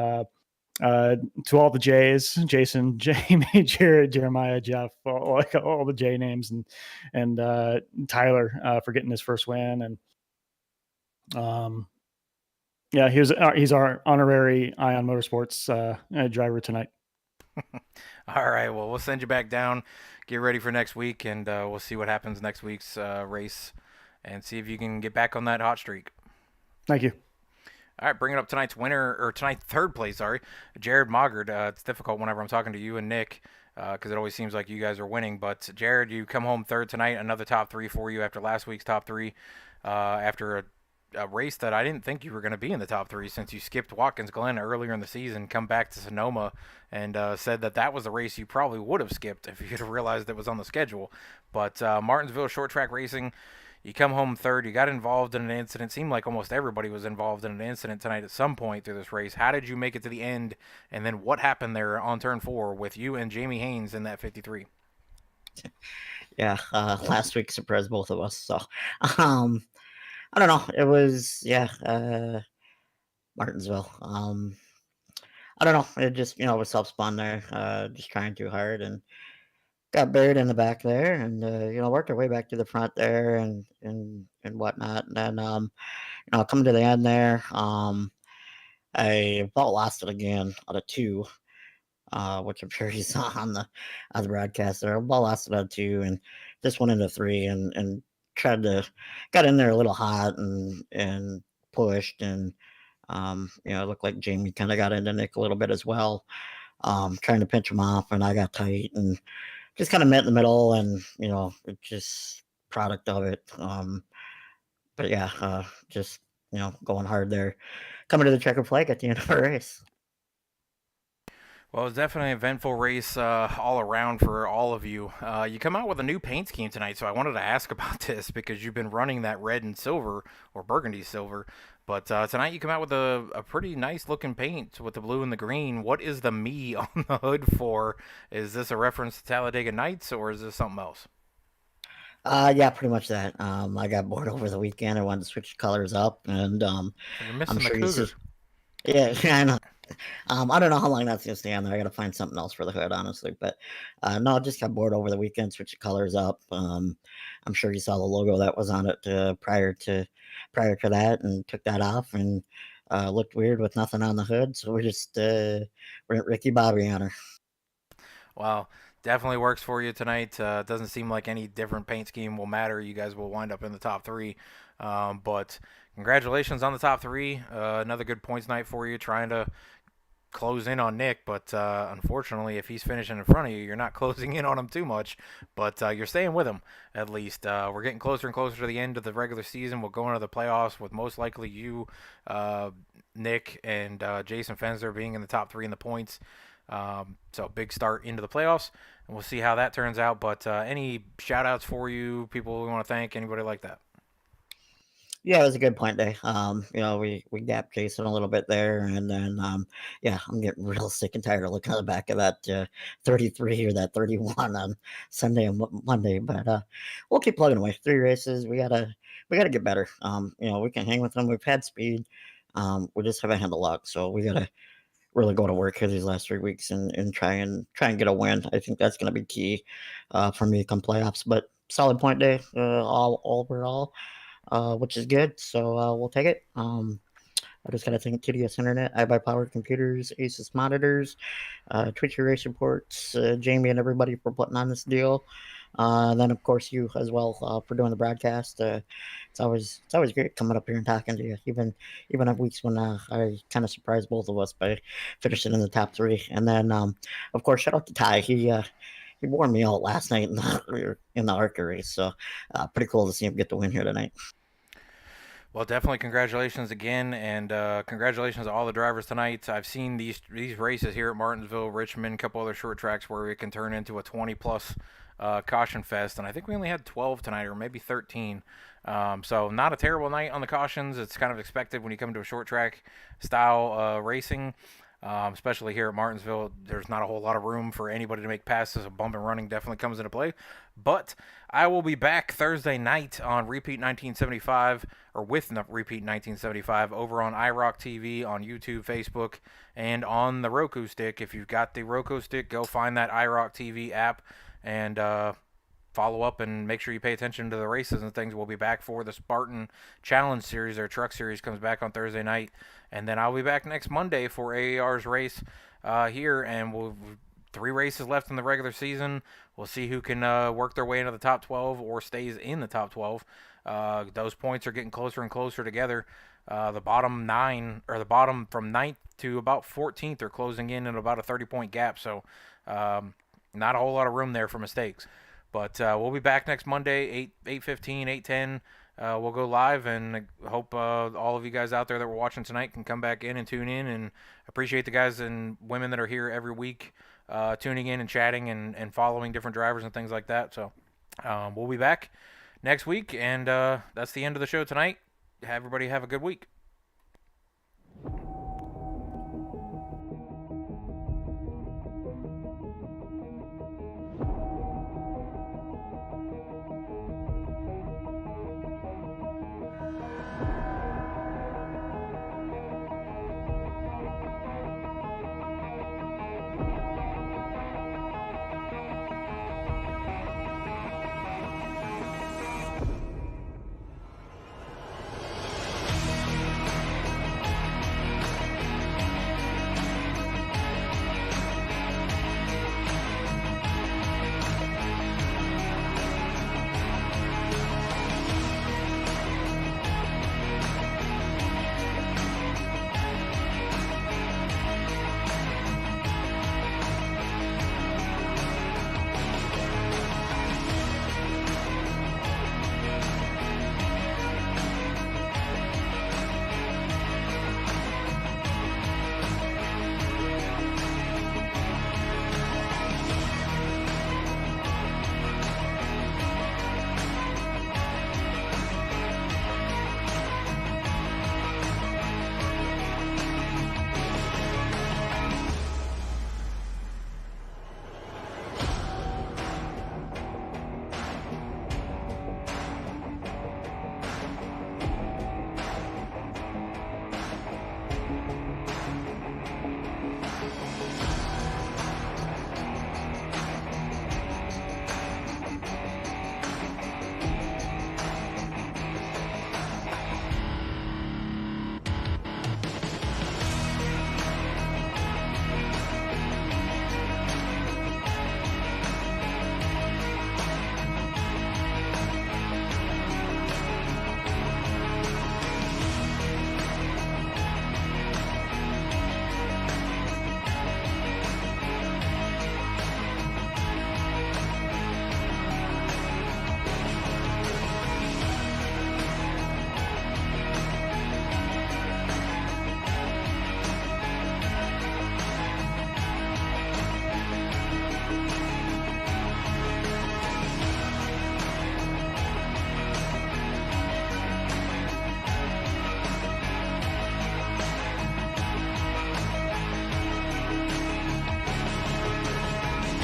to all the J's, Jason, Jamie, Jared, Jeremiah, Jeff, all the J names, and Tyler for getting his first win. And yeah, he's our honorary Ion Motorsports driver tonight. All right, well, we'll send you back down. Get ready for next week, and we'll see what happens next week's race and see if you can get back on that hot streak. Thank you. All right, bringing up tonight's third place, Jared Moggard. It's difficult whenever I'm talking to you and Nick because it always seems like you guys are winning. But Jared, you come home third tonight, another top 3 for you after last week's top 3, after a race that I didn't think you were going to be in the top 3 since you skipped Watkins Glen earlier in the season, come back to Sonoma and said that was the race you probably would have skipped if you had realized it was on the schedule. But Martinsville short track racing, you come home third. You got involved in an incident. Seemed like almost everybody was involved in an incident tonight at some point through this race. How did you make it to the end? And then what happened there on turn 4 with you and Jamie Haynes in that 53? Yeah, last week surprised both of us. So, I don't know. It was, Martinsville. I don't know. It just, was self-spawn there, just trying too hard and got buried in the back there and, worked our way back to the front there and whatnot. And then, coming to the end there, I about lost it again out of 2, which I'm sure you saw on the broadcast there. I about lost it out of 2 and just went into 3 and got in there a little hot and pushed and it looked like Jamie kind of got into Nick a little bit as well, trying to pinch him off, and I got tight and just kind of met in the middle, and it just product of it. But yeah, just going hard there, coming to the checkered flag at the end of the race. Well, it was definitely an eventful race all around for all of you. You come out with a new paint scheme tonight, so I wanted to ask about this because you've been running that red and silver, or burgundy silver, but tonight you come out with a pretty nice looking paint with the blue and the green. What is the me on the hood for? Is this a reference to Talladega Nights, or is this something else? Yeah, pretty much that. I got bored over the weekend. I wanted to switch colors up, and You're missing I'm sure the you cougar. see. Yeah, I know. I don't know how long that's gonna stay on there. I gotta find something else for the hood, honestly. But no, I just got bored over the weekend, switched the colors up. I'm sure you saw the logo that was on it prior to that, and took that off, and looked weird with nothing on the hood. So we just went Ricky Bobby on her. Wow, definitely works for you tonight. It doesn't seem like any different paint scheme will matter. You guys will wind up in the top 3. But congratulations on the top 3. Another good points night for you, trying to close in on Nick, but unfortunately, if he's finishing in front of you, you're not closing in on him too much, but you're staying with him at least. We're getting closer and closer to the end of the regular season. We'll go into the playoffs with most likely you, Nick, and Jason Fensler being in the top 3 in the points. So big start into the playoffs, and we'll see how that turns out. But any shout outs for you, people we want to thank, anybody like that? Yeah, it was a good point day. We gap chasing a little bit there, and then yeah, I'm getting real sick and tired of looking at the back of that 33 or that 31 on Sunday and Monday. But we'll keep plugging away. 3 races. We gotta get better. We can hang with them. We've had speed. We just haven't had the luck. So we gotta really go to work here these last 3 weeks and try and get a win. I think that's gonna be key for me come playoffs. But solid point day all overall, which is good. So we'll take it. I just got to thank TDS Internet, iBuy Powered Computers, Asus Monitors, Twitch Race Reports, Jamie and everybody for putting on this deal. And then of course you as well for doing the broadcast. It's always great coming up here and talking to you. Even on weeks when I kind of surprised both of us by finishing in the top 3. And then of course shout out to Ty. He wore me out last night in the archery. So pretty cool to see him get the win here tonight. Well, definitely congratulations again, and congratulations to all the drivers tonight. I've seen these races here at Martinsville, Richmond, a couple other short tracks where it can turn into a 20-plus caution fest, and I think we only had 12 tonight, or maybe 13. So not a terrible night on the cautions. It's kind of expected when you come to a short track style racing. Especially here at Martinsville, there's not a whole lot of room for anybody to make passes. A bump and running definitely comes into play. But I will be back Thursday night on Repeat 1975, or with Repeat 1975, over on iRock TV, on YouTube, Facebook, and on the Roku stick. If you've got the Roku stick, go find that iRock TV app and follow up and make sure you pay attention to the races and things. We'll be back for the Spartan Challenge Series. Our truck series comes back on Thursday night. And then I'll be back next Monday for AAR's race here. And we'll 3 races left in the regular season. We'll see who can work their way into the top 12 or stays in the top 12. Those points are getting closer and closer together. The bottom 9, or the bottom from 9th to about 14th are closing in at about a 30-point gap. So not a whole lot of room there for mistakes. But we'll be back next Monday, 8:15, 8:10. We'll go live, and hope all of you guys out there that were watching tonight can come back in and tune in, and appreciate the guys and women that are here every week tuning in and chatting and following different drivers and things like that. So we'll be back next week, and that's the end of the show tonight. Everybody have a good week.